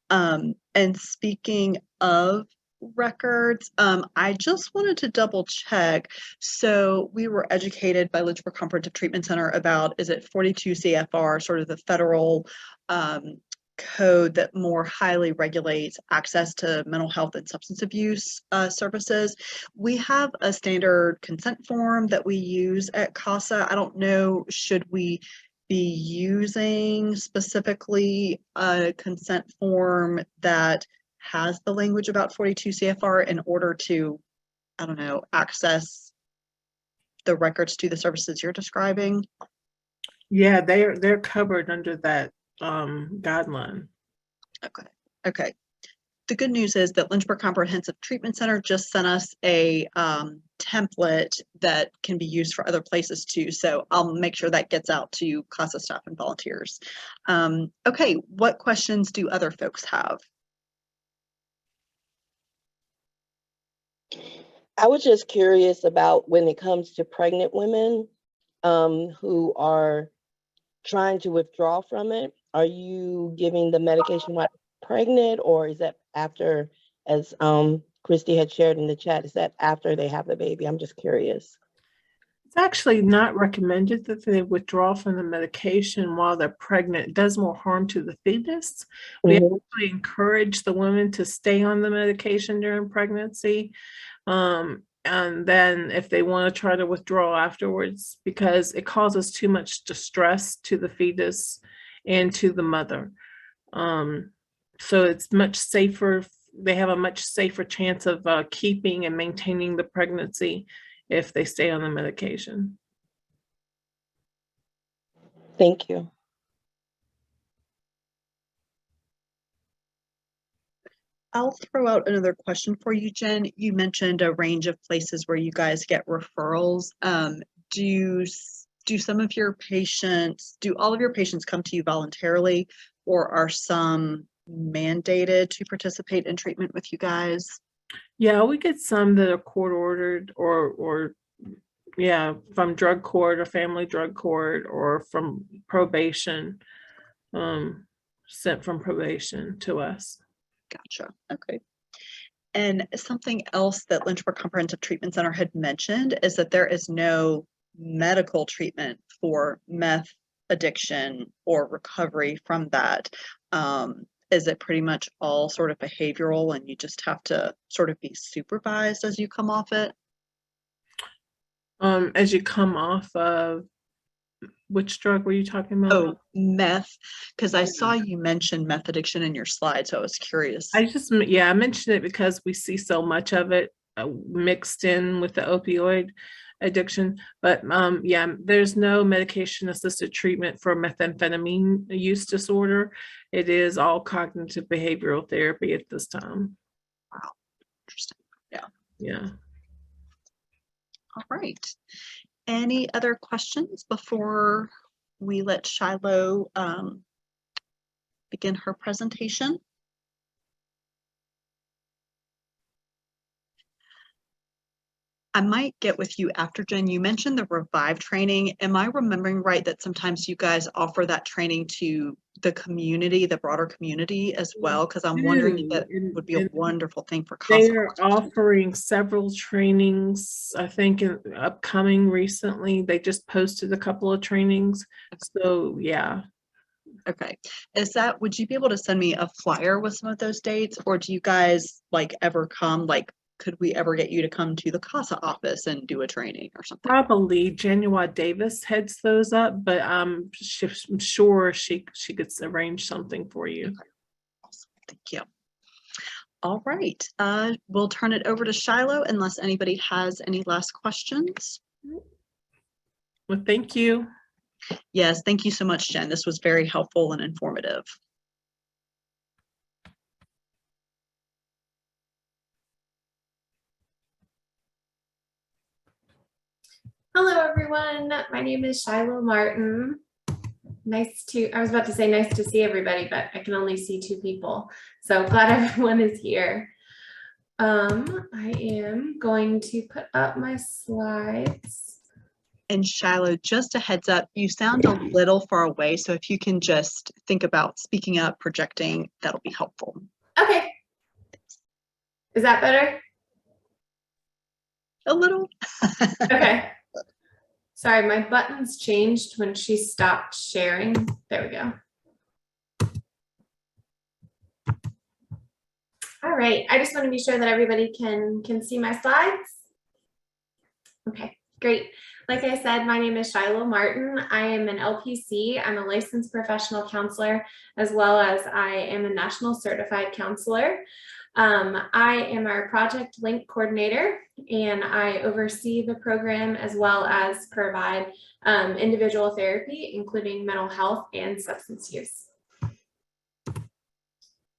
And speaking of records, I just wanted to double check. So we were educated by Lynchburg Comprehensive Treatment Center about, is it 42 CFR, sort of the federal code that more highly regulates access to mental health and substance abuse services. We have a standard consent form that we use at CASA. I don't know, should we be using specifically a consent form that has the language about 42 CFR in order to, I don't know, access the records to the services you're describing? Yeah, they're covered under that guideline. Okay. The good news is that Lynchburg Comprehensive Treatment Center just sent us a template that can be used for other places too. So I'll make sure that gets out to CASA staff and volunteers. Okay, what questions do other folks have? I was just curious about when it comes to pregnant women who are trying to withdraw from it. Are you giving the medication while pregnant, or is that after, as Christy had shared in the chat, is that after they have the baby? I'm just curious. It's actually not recommended that they withdraw from the medication while they're pregnant. It does more harm to the fetus. We actually encourage the women to stay on the medication during pregnancy. And then if they want to try to withdraw afterwards, because it causes too much distress to the fetus and to the mother. So it's much safer. They have a much safer chance of keeping and maintaining the pregnancy if they stay on the medication. Thank you. I'll throw out another question for you, Jen. You mentioned a range of places where you guys get referrals. Do some of your patients, do all of your patients come to you voluntarily, or are some mandated to participate in treatment with you guys? Yeah, we get some that are court ordered or yeah, from drug court or family drug court or from probation, sent from probation to us. Gotcha. Okay. And something else that Lynchburg Comprehensive Treatment Center had mentioned is that there is no medical treatment for meth addiction or recovery from that. Is it pretty much all sort of behavioral and you just have to sort of be supervised as you come off it? As you come off of, which drug were you talking about? Oh, meth, because I saw you mention meth addiction in your slide, so I was curious. I mentioned it because we see so much of it mixed in with the opioid addiction. But yeah, there's no medication assisted treatment for methamphetamine use disorder. It is all cognitive behavioral therapy at this time. Wow, interesting. Yeah. Yeah. All right. Any other questions before we let Shiloh begin her presentation? I might get with you after, Jen. You mentioned the Revive training. Am I remembering right that sometimes you guys offer that training to the community, the broader community as well? Because I'm wondering if that would be a wonderful thing for They CASA. are offering several trainings, I think, upcoming recently. They just posted a couple of trainings. So yeah. Okay. Would you be able to send me a flyer with some of those dates, or do you guys ever come, could we ever get you to come to the CASA office and do a training or something? Probably January Davis heads those up, but I'm sure she could arrange something for you. Okay. Awesome. Thank you. All right. We'll turn it over to Shiloh unless anybody has any last questions. Well, thank you. Yes, thank you so much, Jen. This was very helpful and informative. Hello, everyone. My name is Shiloh Martin. I was about to say nice to see everybody, but I can only see 2 people. So glad everyone is here. I am going to put up my slides. And Shiloh, just a heads up, you sound a little far away. So if you can just think about speaking up, projecting, that'll be helpful. Okay. Is that better? A little. Okay. Sorry, my buttons changed when she stopped sharing. There we go. All right, I just want to be sure that everybody can see my slides. Okay, great. Like I said, my name is Shiloh Martin. I am an LPC. I'm a licensed professional counselor, as well as I am a national certified counselor. I am our Project Link coordinator, and I oversee the program as well as provide individual therapy, including mental health and substance use.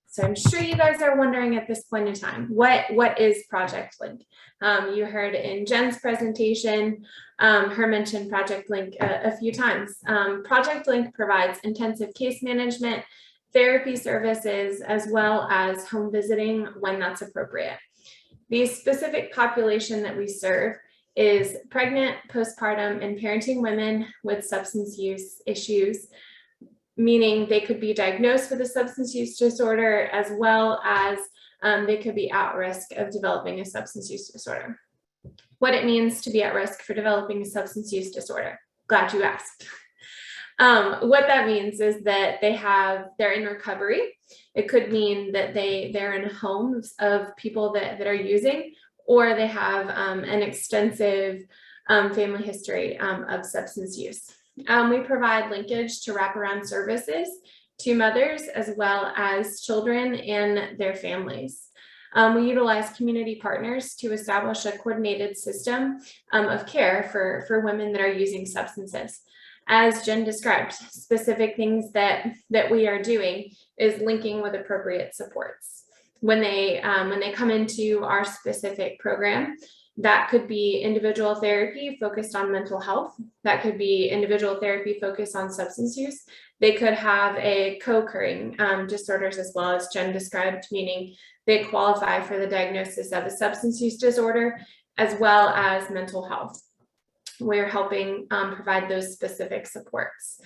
So I'm sure you guys are wondering at this point in time, what is Project Link? You heard in Jen's presentation, her mention Project Link a few times. Project Link provides intensive case management, therapy services, as well as home visiting when that's appropriate. The specific population that we serve is pregnant, postpartum, and parenting women with substance use issues, meaning they could be diagnosed with a substance use disorder, as well as they could be at risk of developing a substance use disorder. What it means to be at risk for developing a substance use disorder. Glad you asked. What that means is that they're in recovery. It could mean that they're in homes of people that are using, or they have an extensive family history of substance use. We provide linkage to wraparound services to mothers as well as children and their families. We utilize community partners to establish a coordinated system of care for women that are using substances. As Jen described, specific things that we are doing is linking with appropriate supports. When they come into our specific program, that could be individual therapy focused on mental health. That could be individual therapy focused on substance use. They could have a co-occurring disorders as well, as Jen described, meaning they qualify for the diagnosis of a substance use disorder as well as mental health. We're helping provide those specific supports.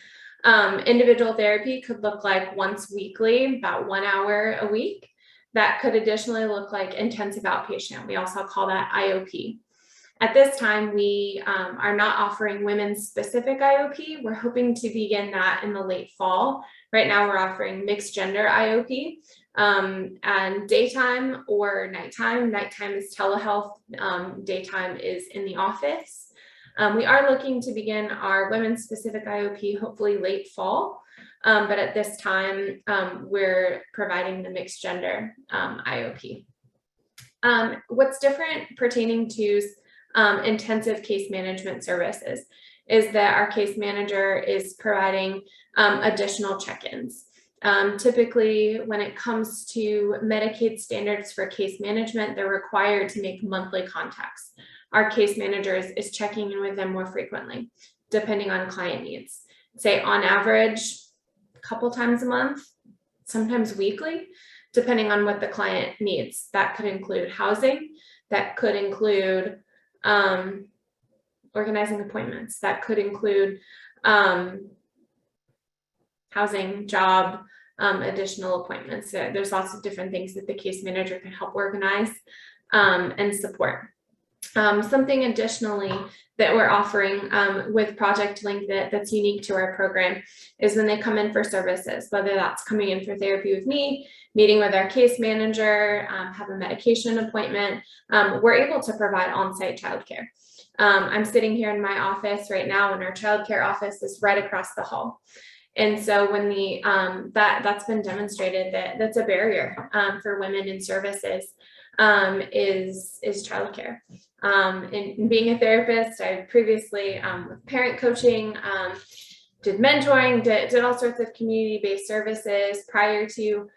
Individual therapy could look like once weekly, about 1 hour a week. That could additionally look like intensive outpatient. We also call that IOP. At this time, we are not offering women's specific IOP. We're hoping to begin that in the late fall. Right now, we're offering mixed gender IOP, and daytime or nighttime. Nighttime is telehealth, daytime is in the office. We are looking to begin our women's specific IOP, hopefully late fall. But at this time, we're providing the mixed gender IOP. What's different pertaining to intensive case management services is that our case manager is providing additional check-ins. Typically, when it comes to Medicaid standards for case management, they're required to make monthly contacts. Our case manager is checking in with them more frequently, depending on client needs. Say on average, a couple times a month, sometimes weekly, depending on what the client needs. That could include housing, that could include organizing appointments, that could include housing, job, additional appointments. There's lots of different things that the case manager can help organize and support. Something additionally that we're offering with Project Link that's unique to our program is when they come in for services, whether that's coming in for therapy with me, meeting with our case manager, have a medication appointment, we're able to provide on-site childcare. I'm sitting here in my office right now, and our childcare office is right across the hall. And so when that's been demonstrated that's a barrier for women in services is childcare. In being a therapist, I previously with parent coaching, did mentoring, did all sorts of community-based services. Prior to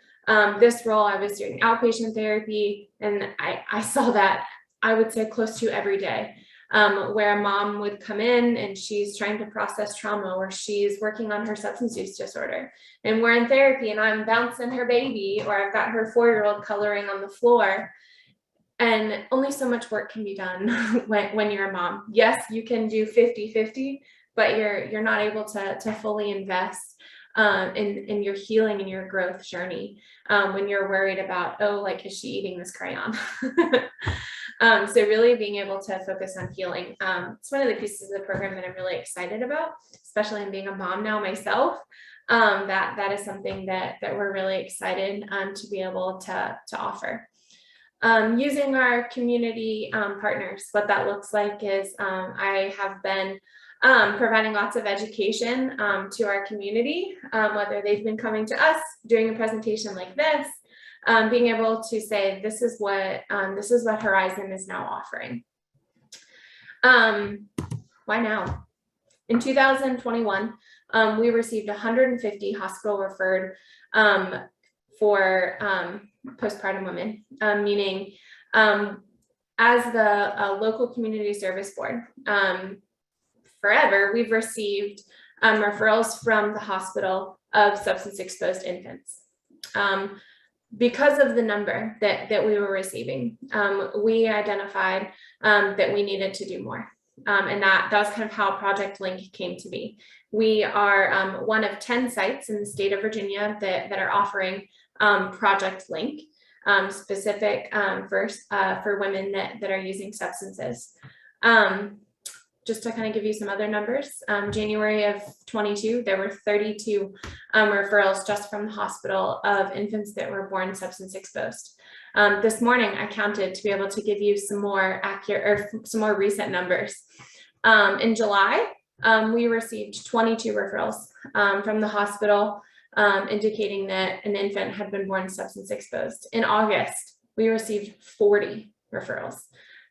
this role, I was doing outpatient therapy, and I saw that, I would say, close to every day, where a mom would come in and she's trying to process trauma, or she's working on her substance use disorder, and we're in therapy and I'm bouncing her baby, or I've got her 4-year-old coloring on the floor. And only so much work can be done when you're a mom. Yes, you can do 50-50, but you're not able to fully invest in your healing and your growth journey when you're worried about, oh, like, is she eating this crayon? So really being able to focus on healing. It's one of the pieces of the program that I'm really excited about, especially in being a mom now myself. That is something that we're really excited to be able to offer. Using our community partners, what that looks like is I have been providing lots of education to our community, whether they've been coming to us doing a presentation like this, being able to say, this is what Horizon is now offering. Why now? In 2021, we received 150 hospital referred for postpartum women, meaning as the local community service board, forever, we've received referrals from the hospital of substance exposed infants. Because of the number that we were receiving, we identified that we needed to do more. And that was kind of how Project Link came to be. We are one of 10 sites in the state of Virginia that are offering Project Link, specific for women that are using substances. Just to kind of give you some other numbers, January of 22, there were 32 referrals just from the hospital of infants that were born substance exposed. This morning, I counted to be able to give you some more accurate or some more recent numbers. In July, we received 22 referrals from the hospital, indicating that an infant had been born substance exposed. In August, we received 40 referrals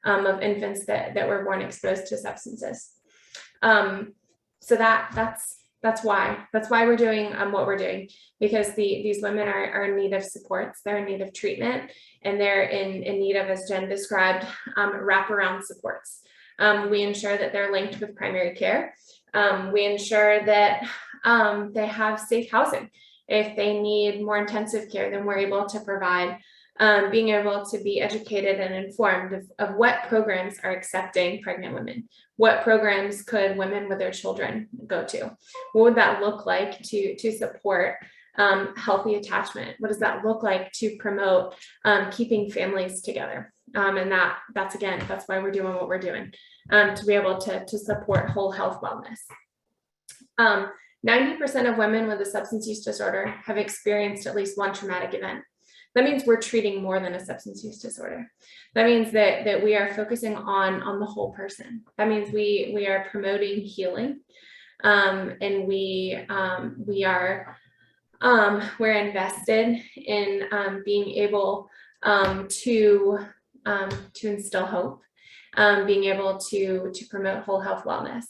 of infants that were born exposed to substances. So that's why we're doing what we're doing, because these women are in need of supports, they're in need of treatment, and they're in need of, as Jen described, wraparound supports. We ensure that they're linked with primary care. We ensure that they have safe housing. If they need more intensive care, then we're able to provide, being able to be educated and informed of what programs are accepting pregnant women. What programs could women with their children go to? What would that look like to support healthy attachment? What does that look like to promote keeping families together? And that's why we're doing what we're doing, to be able to support whole health wellness. 90% of women with a substance use disorder have experienced at least one traumatic event. That means we're treating more than a substance use disorder. That means that we are focusing on the whole person. That means we are promoting healing, and we're invested in being able to instill hope, being able to promote whole health wellness.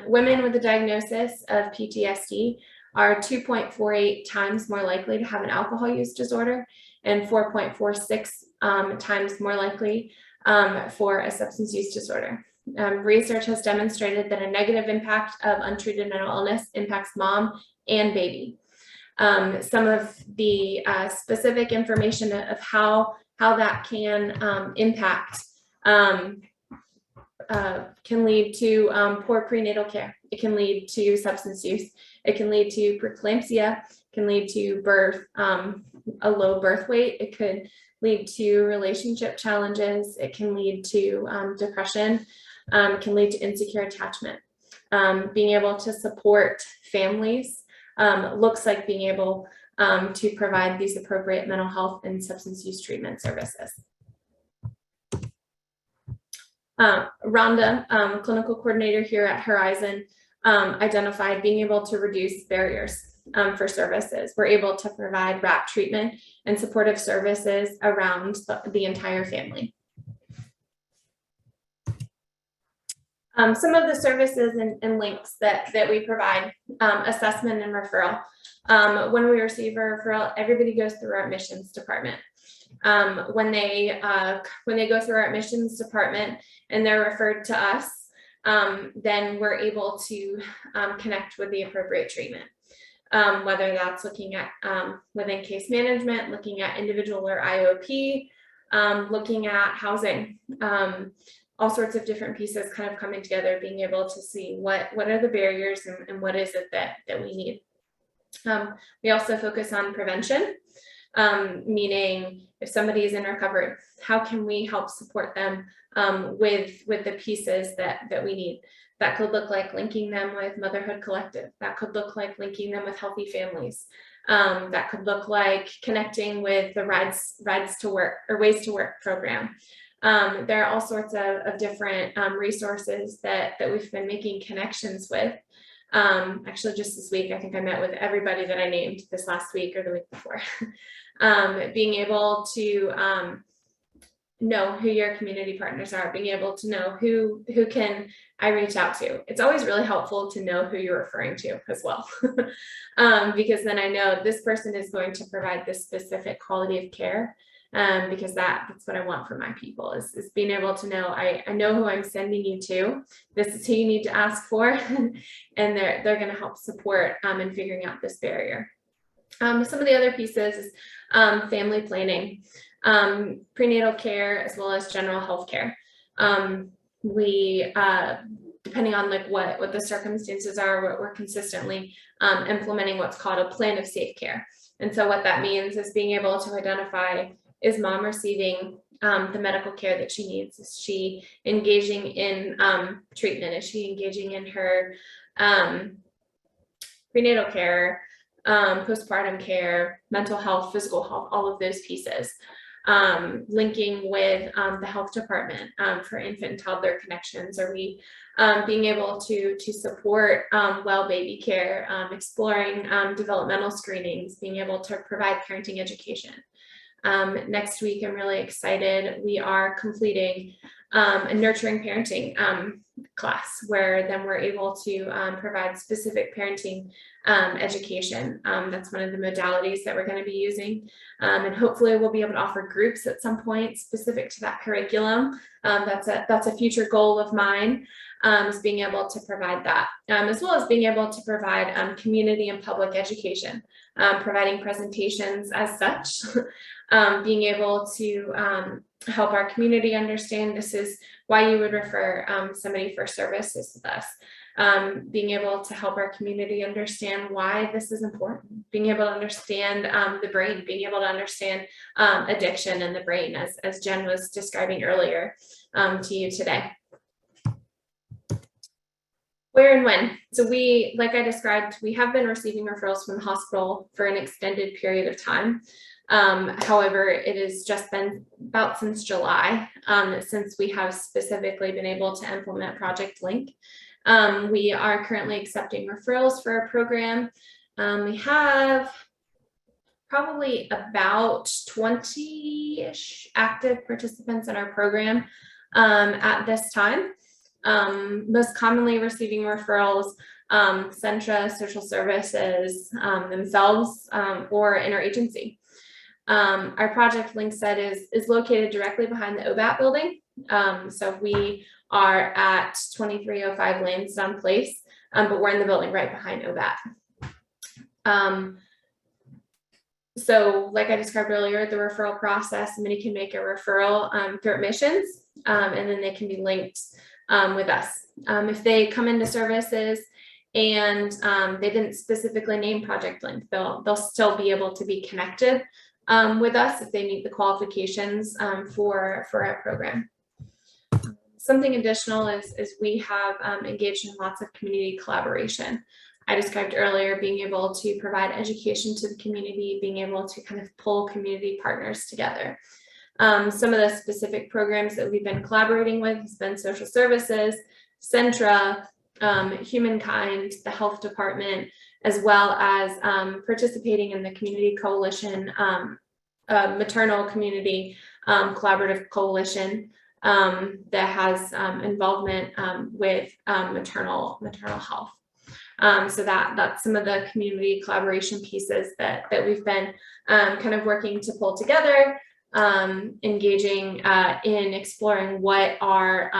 Women with a diagnosis of PTSD are 2.48 times more likely to have an alcohol use disorder and 4.46 times more likely for a substance use disorder. Research has demonstrated that a negative impact of untreated mental illness impacts mom and baby. Some of the specific information of how that can impact can lead to poor prenatal care. It can lead to substance use. It can lead to preeclampsia. It can lead to birth, a low birth weight. It could lead to relationship challenges. It can lead to depression. It can lead to insecure attachment. Being able to support families looks like being able to provide these appropriate mental health and substance use treatment services. Rhonda, clinical coordinator here at Horizon, identified being able to reduce barriers for services. We're able to provide wrap treatment and supportive services around the entire family. Some of the services and links that we provide, assessment and referral. When we receive a referral, everybody goes through our admissions department. When they go through our admissions department and they're referred to us, then we're able to connect with the appropriate treatment. Whether that's looking at within case management, looking at individual or IOP, looking at housing, all sorts of different pieces kind of coming together, being able to see what are the barriers and what is it that we need. We also focus on prevention, meaning if somebody is in recovery, how can we help support them with the pieces that we need? That could look like linking them with Motherhood Collective. That could look like linking them with Healthy Families. That could look like connecting with the Rides to Work or Ways to Work program. There are all sorts of different resources that we've been making connections with. Actually, just this week, I think I met with everybody that I named this last week or the week before. Being able to know who your community partners are, being able to know who can I reach out to. It's always really helpful to know who you're referring to as well, because then I know this person is going to provide this specific quality of care, because that's what I want for my people is being able to know I know who I'm sending you to. This is who you need to ask for, and they're going to help support in figuring out this barrier. Some of the other pieces is family planning, prenatal care, as well as general health care. We, depending on like what the circumstances are, we're consistently implementing what's called a plan of safe care. And so what that means is being able to identify, is mom receiving the medical care that she needs? Is she engaging in treatment? Is she engaging in her prenatal care, postpartum care, mental health, physical health, all of those pieces. linking with the health department for infant and toddler connections? Are we being able to support well baby care, exploring developmental screenings, being able to provide parenting education? Next week, I'm really excited. We are completing a nurturing parenting class, where then we're able to provide specific parenting education. That's one of the modalities that we're going to be using. And hopefully we'll be able to offer groups at some point specific to that curriculum. That's a future goal of mine, is being able to provide that, as well as being able to provide community and public education, providing presentations as such, being able to help our community understand this is why you would refer somebody for services with us. Being able to help our community understand why this is important, being able to understand the brain, being able to understand addiction in the brain, as Jen was describing earlier to you today. Where and when? So we, like I described, we have been receiving referrals from the hospital for an extended period of time. However, it has just been about since July, since we have specifically been able to implement Project Link. We are currently accepting referrals for our program. We have probably about 20-ish active participants in our program at this time. Most commonly receiving referrals, Centra, social services themselves, or interagency. Our Project Link set is located directly behind the OBAT building. So we are at 2305 Lansdowne Place, but we're in the building right behind OBAT. So like I described earlier, the referral process, somebody can make a referral through admissions, and then they can be linked with us. If they come into services and they didn't specifically name Project Link, they'll still be able to be connected with us if they meet the qualifications for our program. Something additional is we have engaged in lots of community collaboration. I described earlier being able to provide education to the community, being able to kind of pull community partners together. Some of the specific programs that we've been collaborating with has been social services, Centra, Humankind, the health department, as well as participating in the community coalition, maternal community collaborative coalition that has involvement with maternal health. So that's some of the community collaboration pieces that we've been kind of working to pull together, engaging in exploring what are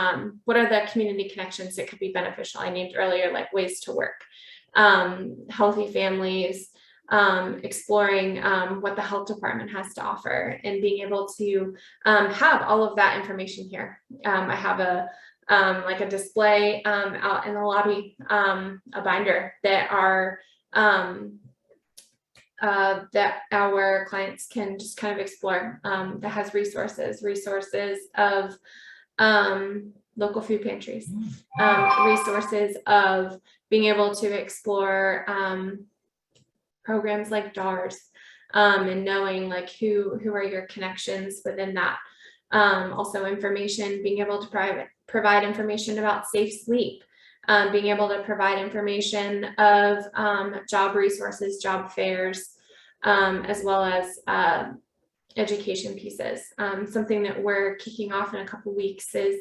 the community connections that could be beneficial. I named earlier, like ways to work, healthy families, exploring what the health department has to offer, and being able to have all of that information here. I have a display out in the lobby, a binder that that our clients can just kind of explore, that has resources of local food pantries, resources of being able to explore programs like JARS, and knowing like who are your connections within that. Also information, being able to provide information about safe sleep, being able to provide information of job resources, job fairs, as well as education pieces. Something that we're kicking off in a couple weeks is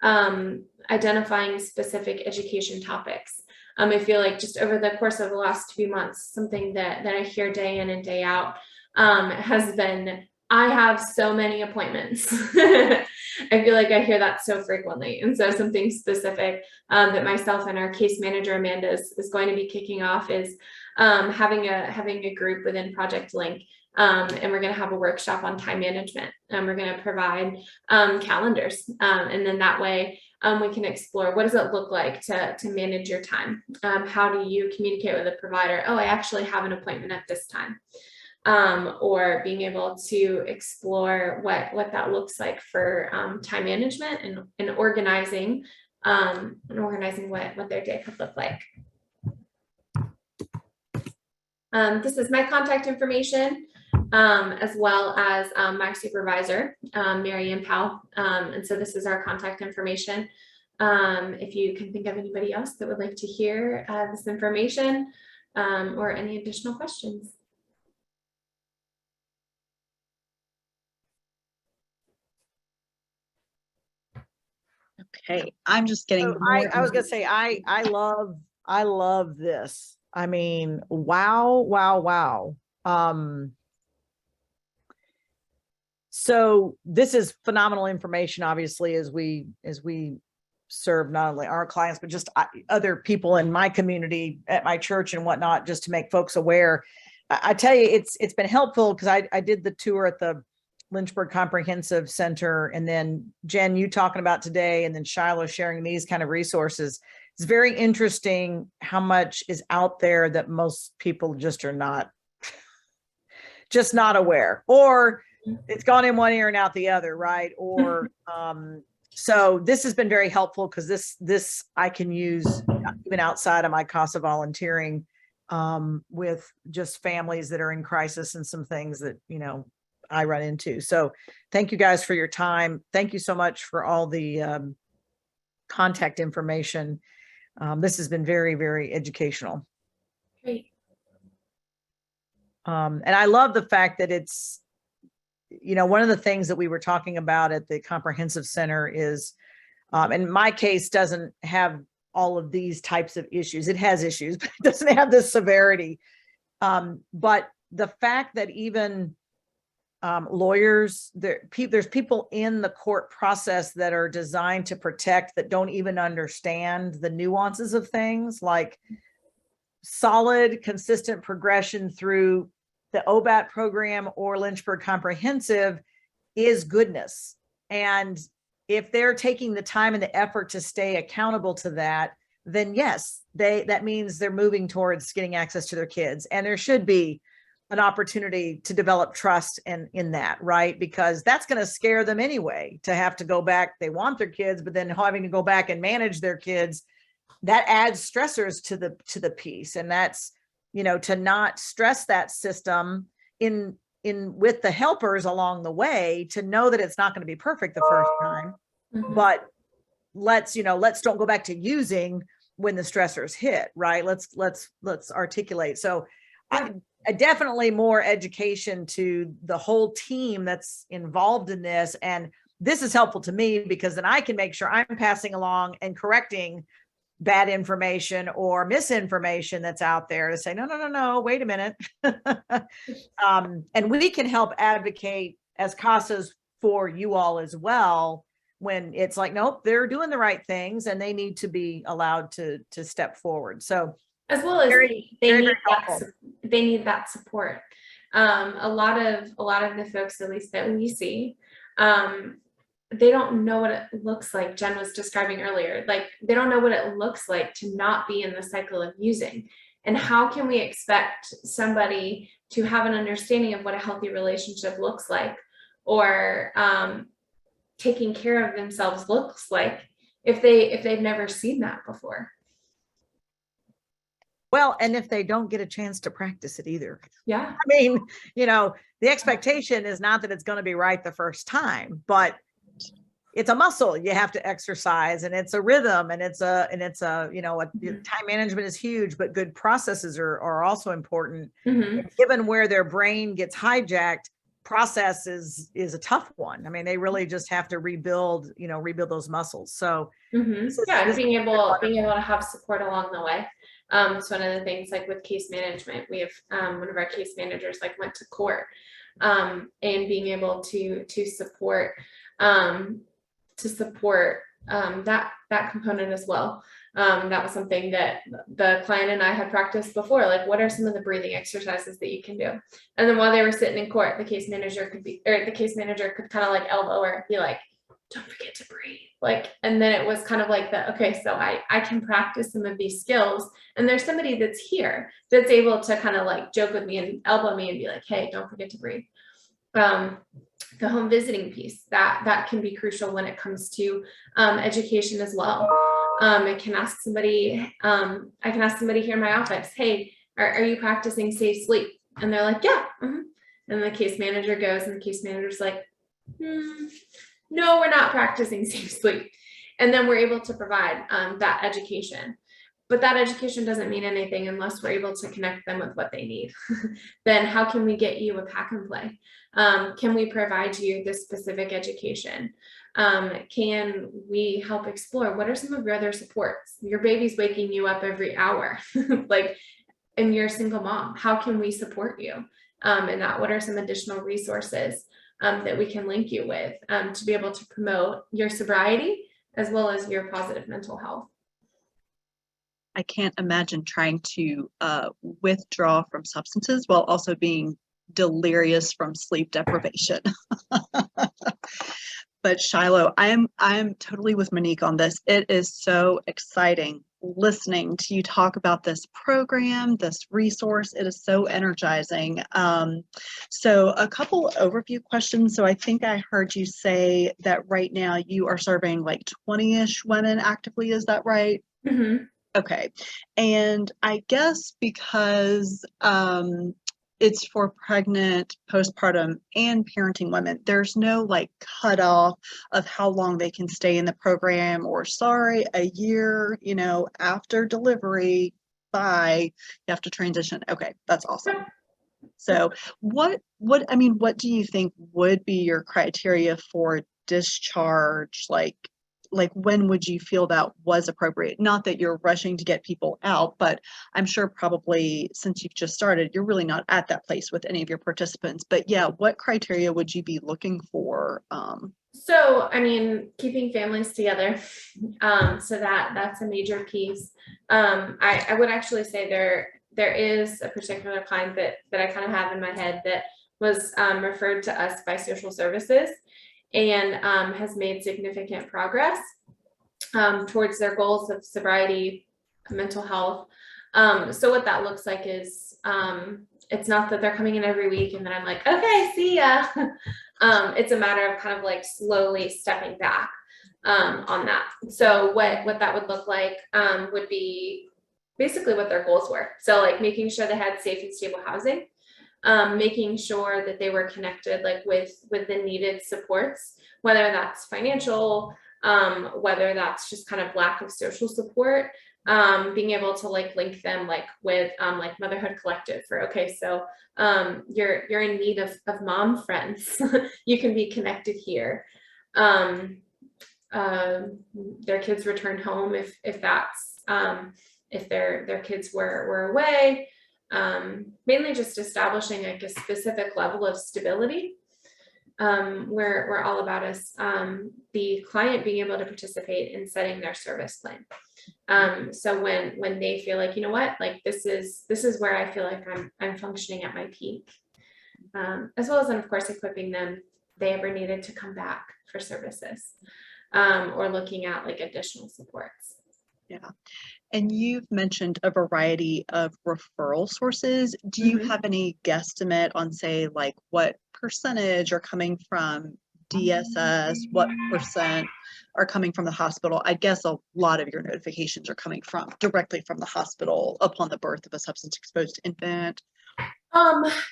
identifying specific education topics. I feel like just over the course of the last few months, something that I hear day in and day out has been, I have so many appointments. I feel like I hear that so frequently. And so something specific that myself and our case manager, Amanda, is going to be kicking off is having a group within Project Link. And we're going to have a workshop on time management, and we're going to provide calendars. And then that way we can explore, what does it look like to manage your time? How do you communicate with a provider? Oh, I actually have an appointment at this time. Or being able to explore what that looks like for time management and organizing what their day could look like. This is my contact information. as well as my supervisor, Mary Ann Powell. And so this is our contact information. If you can think of anybody else that would like to hear this information or any additional questions. Okay, I'm just getting So more. I was gonna say, I love this. I mean, wow, wow, wow. So this is phenomenal information, obviously, as we serve not only our clients, but just other people in my community, at my church and whatnot, just to make folks aware. I tell you, it's been helpful because I did the tour at the Lynchburg Comprehensive Center, and then Jen, you talking about today, and then Shiloh sharing these kind of resources. It's very interesting how much is out there that most people just are not aware, or it's gone in one ear and out the other, right? Or so this has been very helpful because this I can use even outside of my CASA volunteering with just families that are in crisis and some things that, you know, I run into. So thank you guys for your time. Thank you so much for all the contact information. This has been very, very educational. Great. And I love the fact that it's, you know, one of the things that we were talking about at the comprehensive center is, in my case, doesn't have all of these types of issues. It has issues, but it doesn't have this severity. But the fact that even lawyers, there's people in the court process that are designed to protect, that don't even understand the nuances of things, like solid, consistent progression through the OBAT program or Lynchburg Comprehensive is goodness. And if they're taking the time and the effort to stay accountable to that, then yes, that means they're moving towards getting access to their kids. And there should be an opportunity to develop trust in that, right? Because that's going to scare them anyway, to have to go back. They want their kids, but then having to go back and manage their kids, that adds stressors to the piece. And that's, you know, to not stress that system in with the helpers along the way, to know that it's not going to be perfect the first time, but let's don't go back to using when the stressors hit, right? Let's articulate. So I definitely more education to the whole team that's involved in this. And this is helpful to me because then I can make sure I'm passing along and correcting bad information or misinformation that's out there, to say, no, wait a minute. And we can help advocate as CASAs for you all as well, when it's like, nope, they're doing the right things and they need to be allowed to step forward. So as well as they need that support. A lot of the folks, at least that we see, they don't know what it looks like. Jen was describing earlier, like they don't know what it looks like to not be in the cycle of using. And how can we expect somebody to have an understanding of what a healthy relationship looks like, or taking care of themselves looks like, if they've never seen that before? Well, and if they don't get a chance to practice it either. Yeah. I mean, you know, the expectation is not that it's going to be right the first time, but it's a muscle you have to exercise, and it's a rhythm, and it's a, you know, time management is huge, but good processes are also important. Given where their brain gets hijacked, process is a tough one. I mean, they really just have to rebuild those muscles. So being able to have support along the way. It's one of the things, like with case management, we have one of our case managers like went to court, and being able to support that component as well. That was something that the client and I had practiced before. Like, what are some of the breathing exercises that you can do? And then while they were sitting in court, the case manager could kind of like elbow her, be like, don't forget to breathe. Like, and then it was kind of like that. Okay, so I can practice some of these skills, and there's somebody that's here that's able to kind of like joke with me and elbow me and be like, hey, don't forget to breathe. The home visiting piece, that can be crucial when it comes to education as well. I can ask somebody here in my office, hey, are you practicing safe sleep? And they're like, yeah. And the case manager goes and the case manager's like, no, we're not practicing safe sleep. And then we're able to provide that education. But that education doesn't mean anything unless we're able to connect them with what they need. Then how can we get you a pack and play? Can we provide you this specific education? Can we help explore what are some of your other supports? Your baby's waking you up every hour, like, and you're a single mom. How can we support you? And that, what are some additional resources that we can link you with to be able to promote your sobriety as well as your positive mental health? I can't imagine trying to withdraw from substances while also being delirious from sleep deprivation. But Shiloh, I'm totally with Monique on this. It is so exciting listening to you talk about this program, this resource. It is so energizing. So a couple overview questions. So I think I heard you say that right now you are serving like 20-ish women actively. Is that right? Mm-hmm. Okay. And I guess because it's for pregnant, postpartum, and parenting women, there's no like cutoff of how long they can stay in the program, or sorry, a year, after delivery, bye, you have to transition. Okay, that's awesome. So what do you think would be your criteria for discharge? Like when would you feel that was appropriate? Not that you're rushing to get people out, but I'm sure probably since you've just started, you're really not at that place with any of your participants. But yeah, what criteria would you be looking for? So, keeping families together. So that's a major piece. I would actually say there is a particular client that I kind of have in my head that was referred to us by social services and has made significant progress towards their goals of sobriety, mental health. So what that looks like is it's not that they're coming in every week and then I'm like, okay, see ya. It's a matter of kind of like slowly stepping back on that. So what that would look like would be basically what their goals were. So like making sure they had safe and stable housing, making sure that they were connected like with the needed supports, whether that's financial, whether that's just kind of lack of social support, being able to like link them like with like Motherhood Collective for, okay, so you're in need of mom friends. You can be connected here. Their kids returned home if that's if their kids were away. Mainly just establishing like a specific level of stability. We're all about us, the client being able to participate in setting their service plan. So when they feel like, you know what, like this is where I feel like I'm functioning at my peak, as well as then of course equipping them if they ever needed to come back for services, or looking at like additional supports. Yeah. And you've mentioned a variety of referral sources. Do you have any guesstimate on, say, like what percentage are coming from DSS? What percent are coming from the hospital? I guess a lot of your notifications are coming directly from the hospital upon the birth of a substance exposed infant.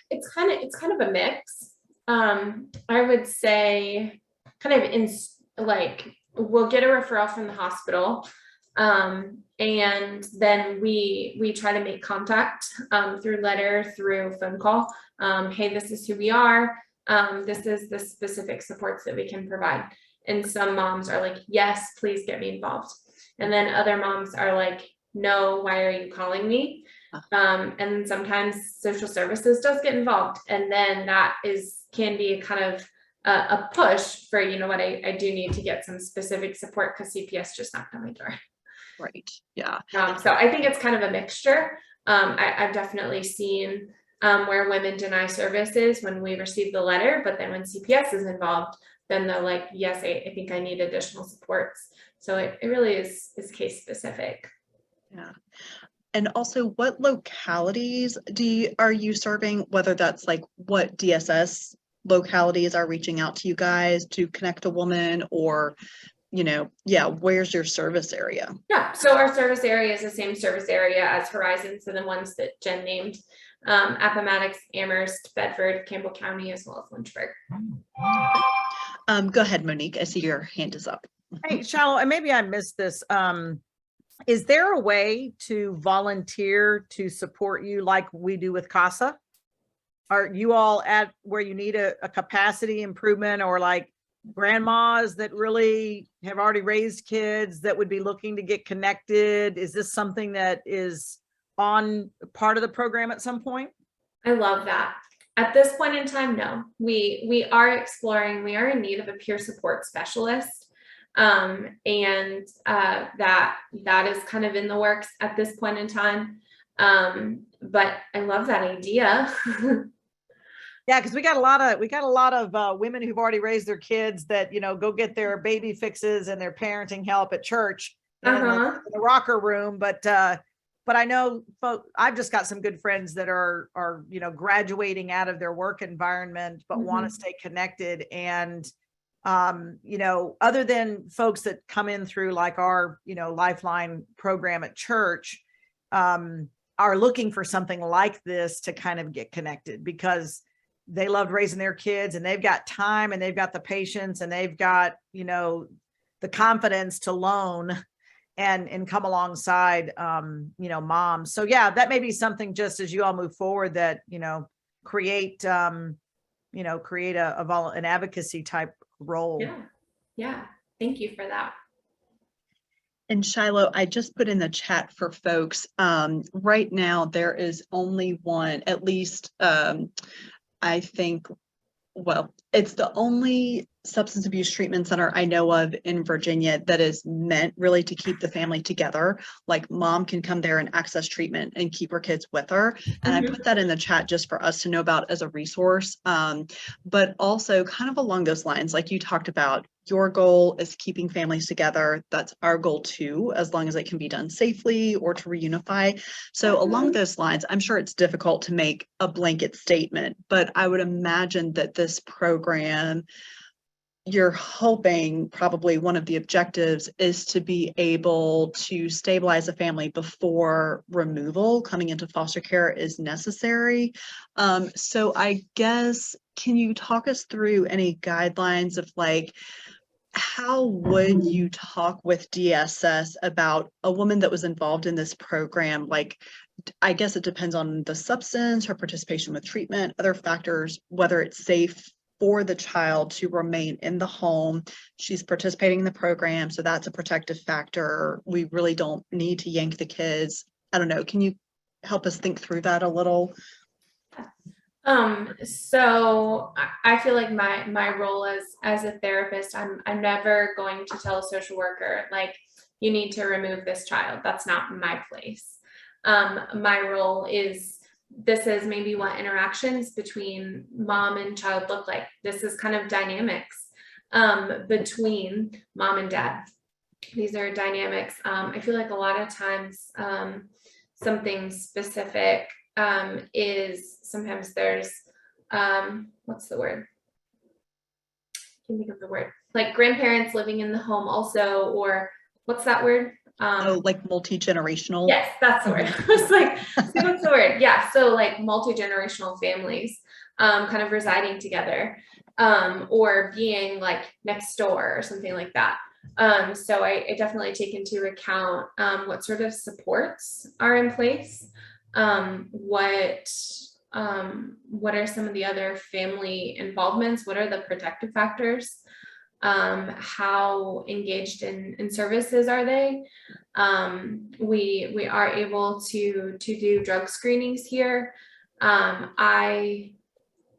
It's kind of a mix. I would say kind of in like we'll get a referral from the hospital. And then we try to make contact through letter, through phone call. Hey, this is who we are. This is the specific supports that we can provide. And some moms are like, yes, please get me involved. And then other moms are like, no, why are you calling me? And sometimes social services does get involved. And then that can be kind of a push for, you know what, I do need to get some specific support because CPS just knocked on my door. Right. Yeah. So I think it's kind of a mixture. I've definitely seen where women deny services when we receive the letter, but then when CPS is involved, then they're like, yes, I think I need additional supports. So it really is case specific. Yeah. And also, what localities are you serving, whether that's like what DSS localities are reaching out to you guys to connect a woman, or where's your service area? Yeah, so our service area is the same service area as Horizon, so the ones that Jen named. Appomattox, Amherst, Bedford, Campbell County, as well as Lynchburg. Go ahead, Monique. I see your hand is up. Hey, Shiloh, and maybe I missed this. Is there a way to volunteer to support you like we do with CASA? Are you all at where you need a capacity improvement, or like grandmas that really have already raised kids that would be looking to get connected? Is this something that is on part of the program at some point? I love that. At this point in time, no. We are exploring, we are in need of a peer support specialist. That is kind of in the works at this point in time. But I love that idea. Yeah, because we got a lot of women who've already raised their kids that, you know, go get their baby fixes and their parenting help at church and in the rocker room. But I know I've just got some good friends that are, you know, graduating out of their work environment, but want to stay connected. And, you know, other than folks that come in through like our, you know, Lifeline program at church, are looking for something like this to kind of get connected, because they loved raising their kids and they've got time and they've got the patience and they've got, you know, the confidence to loan and come alongside, you know, moms. So yeah, that may be something, just as you all move forward, that, you know, create an advocacy type role. Yeah. Thank you for that. And Shiloh, I just put in the chat for folks. Right now, there is only one, at least, I think, well, it's the only substance abuse treatment center I know of in Virginia that is meant really to keep the family together. Like mom can come there and access treatment and keep her kids with her. And I put that in the chat just for us to know about as a resource. But also kind of along those lines, like you talked about, your goal is keeping families together. That's our goal too, as long as it can be done safely or to reunify. So along those lines, I'm sure it's difficult to make a blanket statement, but I would imagine that this program, you're hoping probably one of the objectives is to be able to stabilize a family before removal coming into foster care is necessary. So I guess, can you talk us through any guidelines of like, how would you talk with DSS about a woman that was involved in this program? Like, I guess it depends on the substance, her participation with treatment, other factors, whether it's safe for the child to remain in the home. She's participating in the program, so that's a protective factor. We really don't need to yank the kids. I don't know. Can you help us think through that a little? So I feel like my role as a therapist, I'm never going to tell a social worker, like, you need to remove this child. That's not my place. My role is, this is maybe what interactions between mom and child look like. This is kind of dynamics between mom and dad. These are dynamics. I feel like a lot of times something specific is sometimes there's what's the word? I can't think of the word. Like grandparents living in the home also, or what's that word? Like multi-generational. Yes, that's the word. I was like, what's the word? Yeah, so like multi-generational families kind of residing together, or being like next door or something like that. So I definitely take into account what sort of supports are in place. What are some of the other family involvements? What are the protective factors? How engaged in services are they? We are able to do drug screenings here. I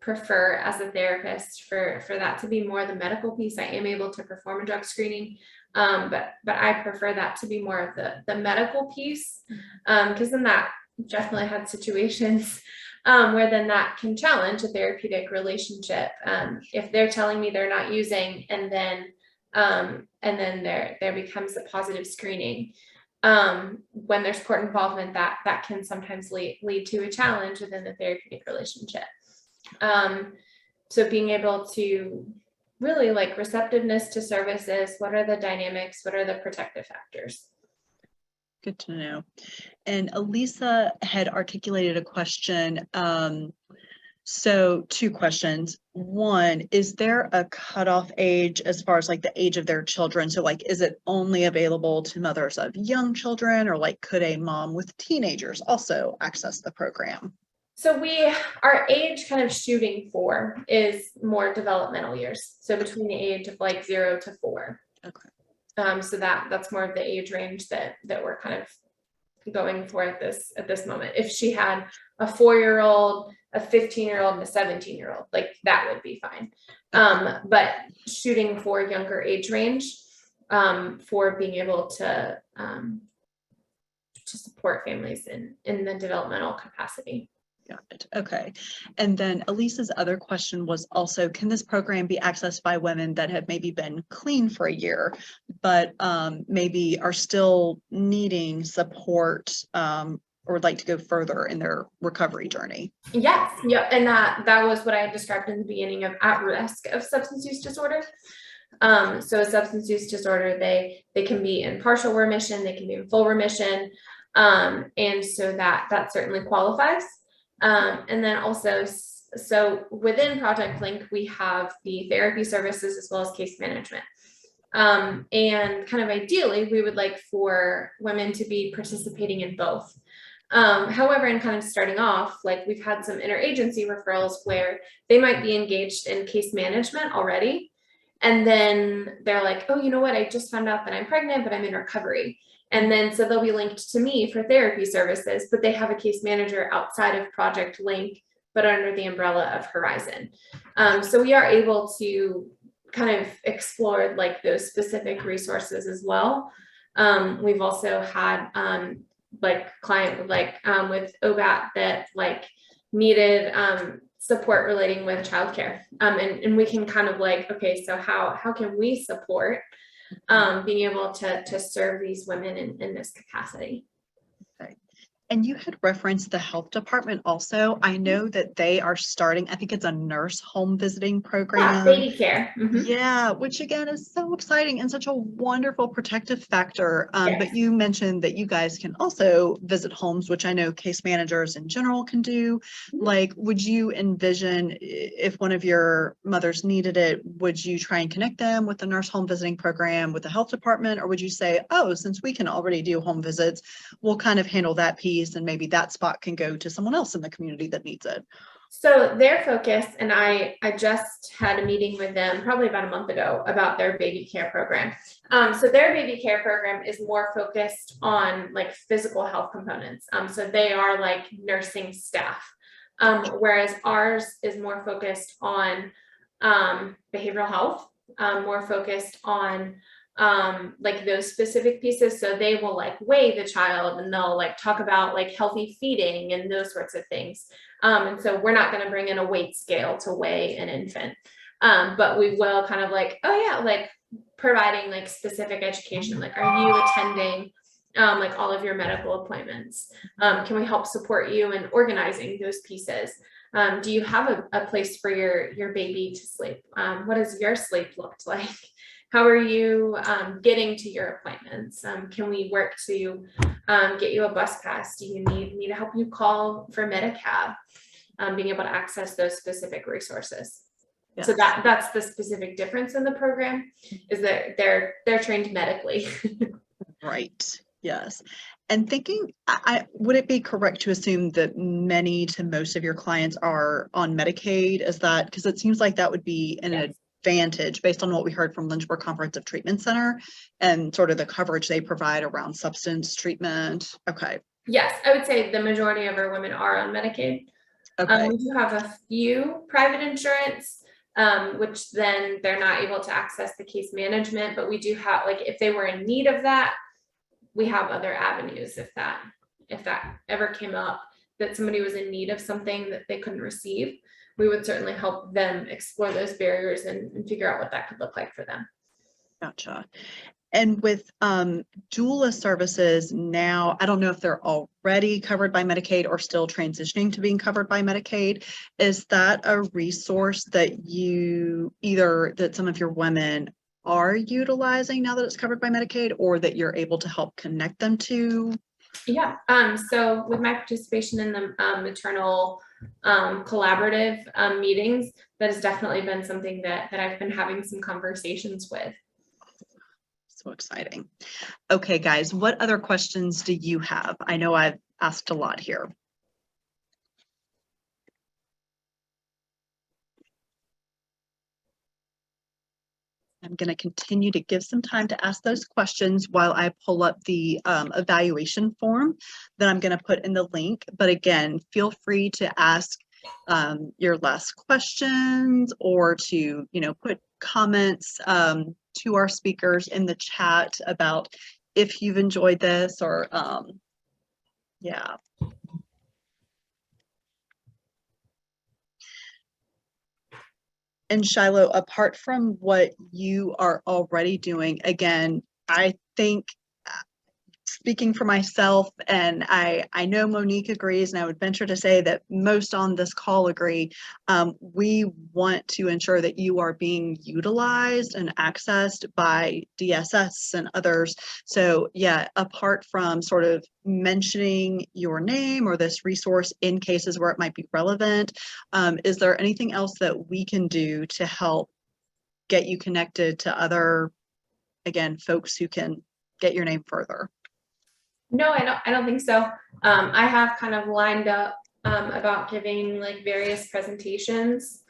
prefer as a therapist for that to be more the medical piece. I am able to perform a drug screening, but I prefer that to be more of the medical piece, because then that definitely had situations where then that can challenge a therapeutic relationship. If they're telling me they're not using, and then there becomes a positive screening. When there's court involvement, that can sometimes lead to a challenge within the therapeutic relationship. So being able to really like receptiveness to services, what are the dynamics, what are the protective factors? Good to know. And Elisa had articulated a question. So 2 questions. One, is there a cutoff age as far as like the age of their children? So like, is it only available to mothers of young children, or like could a mom with teenagers also access the program? So our age kind of shooting for is more developmental years. So between the age of like 0 to 4. Okay. So that's more of the age range that we're kind of going for at this moment. If she had a 4-year-old, a 15-year-old, and a 17-year-old, like that would be fine. But shooting for younger age range, for being able to support families in the developmental capacity. Got it. Okay. And then Elisa's other question was also, can this program be accessed by women that have maybe been clean for a year, but maybe are still needing support or would like to go further in their recovery journey? Yes. Yep. And that was what I had described in the beginning of at risk of substance use disorder. So a substance use disorder, they can be in partial remission, they can be in full remission. And so that certainly qualifies. And then also, so within Project Link, we have the therapy services as well as case management. And kind of ideally, we would like for women to be participating in both. However, in kind of starting off, like we've had some interagency referrals where they might be engaged in case management already. And then they're like, oh, you know what? I just found out that I'm pregnant, but I'm in recovery. And then so they'll be linked to me for therapy services, but they have a case manager outside of Project Link, but under the umbrella of Horizon. So we are able to kind of explore like those specific resources as well. We've also had like client like with OBAT that like needed support relating with childcare. And we can kind of like, okay, so how can we support being able to serve these women in this capacity? Okay. And you had referenced the health department also. I know that they are starting, I think it's a nurse home visiting program. Yeah, baby care. Mhm. Yeah, which again is so exciting and such a wonderful protective factor. Yes. But you mentioned that you guys can also visit homes, which I know case managers in general can do. Like, would you envision if one of your mothers needed it, would you try and connect them with the nurse home visiting program with the health department? Or would you say, oh, since we can already do home visits, we'll kind of handle that piece and maybe that spot can go to someone else in the community that needs it? So their focus, and I just had a meeting with them probably about a month ago about their baby care program. So their baby care program is more focused on like physical health components. So they are like nursing staff, whereas ours is more focused on behavioral health, more focused on like those specific pieces. So they will like weigh the child and they'll like talk about like healthy feeding and those sorts of things. And so we're not going to bring in a weight scale to weigh an infant. But we will kind of like, oh yeah, like providing like specific education. Like, are you attending like all of your medical appointments? Can we help support you in organizing those pieces? Do you have a place for your baby to sleep? What does your sleep look like? How are you getting to your appointments? Can we work to get you a bus pass? Do you need me to help you call for Medi-Cab? Being able to access those specific resources. Yes. So that's the specific difference in the program, is that they're trained medically. Right. Yes. And thinking, would it be correct to assume that many to most of your clients are on Medicaid? Is that, because it seems like that would be an advantage based on what we heard from Lynchburg Comprehensive Treatment Center and sort of the coverage they provide around substance treatment. Okay. Yes, I would say the majority of our women are on Medicaid. Okay. We do have a few private insurance, which then they're not able to access the case management, but we do have, like, if they were in need of that, we have other avenues if that ever came up, that somebody was in need of something that they couldn't receive, we would certainly help them explore those barriers and figure out what that could look like for them. Gotcha. And with doula services now, I don't know if they're already covered by Medicaid or still transitioning to being covered by Medicaid. Is that a resource that that some of your women are utilizing now that it's covered by Medicaid, or that you're able to help connect them to? Yeah, so with my participation in the maternal collaborative meetings, that has definitely been something that I've been having some conversations with. So exciting. Okay, guys, what other questions do you have? I know I've asked a lot here. I'm going to continue to give some time to ask those questions while I pull up the evaluation form that I'm going to put in the link. But again, feel free to ask your last questions, or to, put comments to our speakers in the chat about if you've enjoyed this, or yeah. And Shiloh, apart from what you are already doing, again, I think, speaking for myself, and I know Monique agrees, and I would venture to say that most on this call agree, we want to ensure that you are being utilized and accessed by DSS and others. So yeah, apart from sort of mentioning your name or this resource in cases where it might be relevant, is there anything else that we can do to help get you connected to other, again, folks who can get your name further? No, I don't think so. I have kind of lined up about giving like various presentations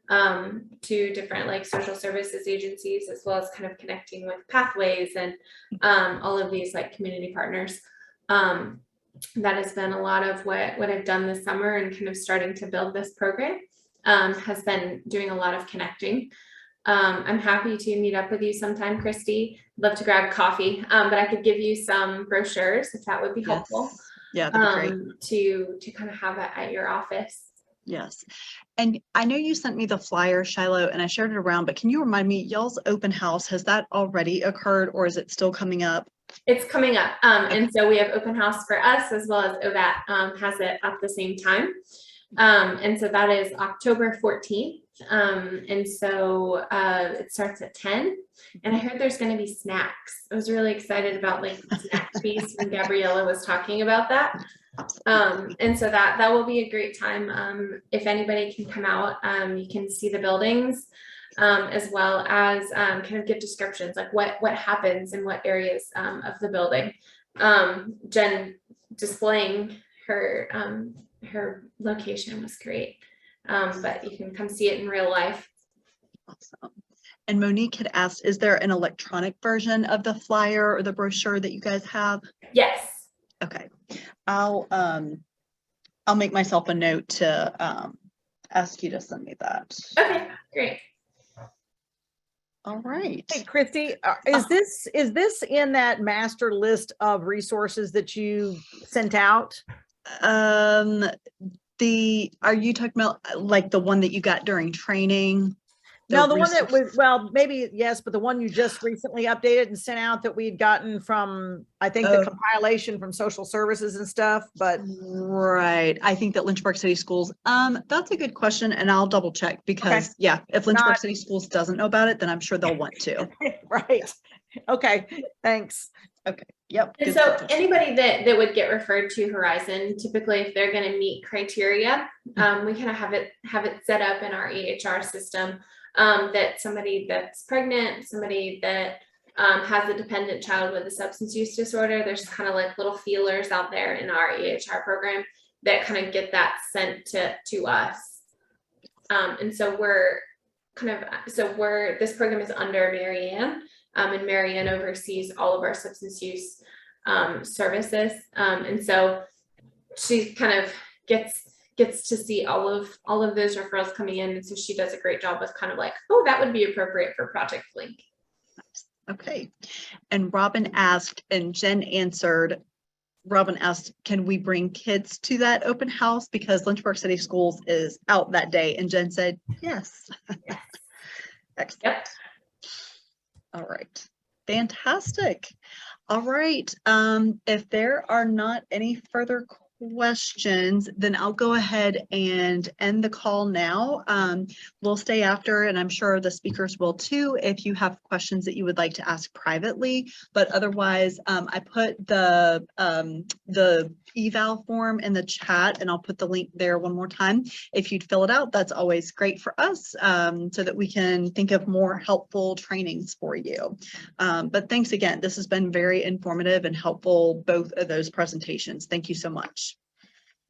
to different like social services agencies, as well as kind of connecting with Pathways and all of these like community partners. That has been a lot of what I've done this summer, and kind of starting to build this program has been doing a lot of connecting. I'm happy to meet up with you sometime, Christy. Love to grab coffee, but I could give you some brochures if that would be helpful. Yeah, that'd be great. To kind of have it at your office. Yes. And I know you sent me the flyer, Shiloh, and I shared it around, but can you remind me, y'all's open house, has that already occurred, or is it still coming up? It's coming up. And so we have open house for us, as well as OVAT has it at the same time. And so that is October 14th. And so it starts at 10, and I heard there's going to be snacks. I was really excited about like the snack piece when Gabriella was talking about that. And so that will be a great time. If anybody can come out, you can see the buildings, as well as kind of give descriptions, like what happens in what areas of the building. Jen displaying her location was great. But you can come see it in real life. Awesome. And Monique had asked, is there an electronic version of the flyer or the brochure that you guys have? Yes. Okay. I'll make myself a note to ask you to send me that. Okay, great. All right. Hey, Christy, is this in that master list of resources that you sent out? Are you talking about like the one that you got during training? No, the one that was, well, maybe yes, but the one you just recently updated and sent out that we'd gotten from, I think, the compilation from social services and stuff, but. Right. I think that Lynchburg City Schools, that's a good question, and I'll double check, because yeah, if Lynchburg City Schools doesn't know about it, then I'm sure they'll want to. Right. Okay. Thanks. Okay. Yep. And so anybody that would get referred to Horizon, typically if they're going to meet criteria, we kind of have it set up in our EHR system, that somebody that's pregnant, somebody that has a dependent child with a substance use disorder, there's kind of like little feelers out there in our EHR program that kind of get that sent to us. And so this program is under Mary Ann, and Mary Ann oversees all of our substance use services. And so she kind of gets to see all of those referrals coming in. And so she does a great job with kind of like, oh, that would be appropriate for Project Link. Okay. And Robin asked, and Jen answered, Robin asked, can we bring kids to that open house? Because Lynchburg City Schools is out that day. And Jen said, yes. Yes. Excellent. Yep. All right. Fantastic. All right. If there are not any further questions, then I'll go ahead and end the call now. We'll stay after, and I'm sure the speakers will too, if you have questions that you would like to ask privately. But otherwise, I put the eval form in the chat, and I'll put the link there one more time. If you'd fill it out, that's always great for us, so that we can think of more helpful trainings for you. But thanks again. This has been very informative and helpful, both of those presentations. Thank you so much.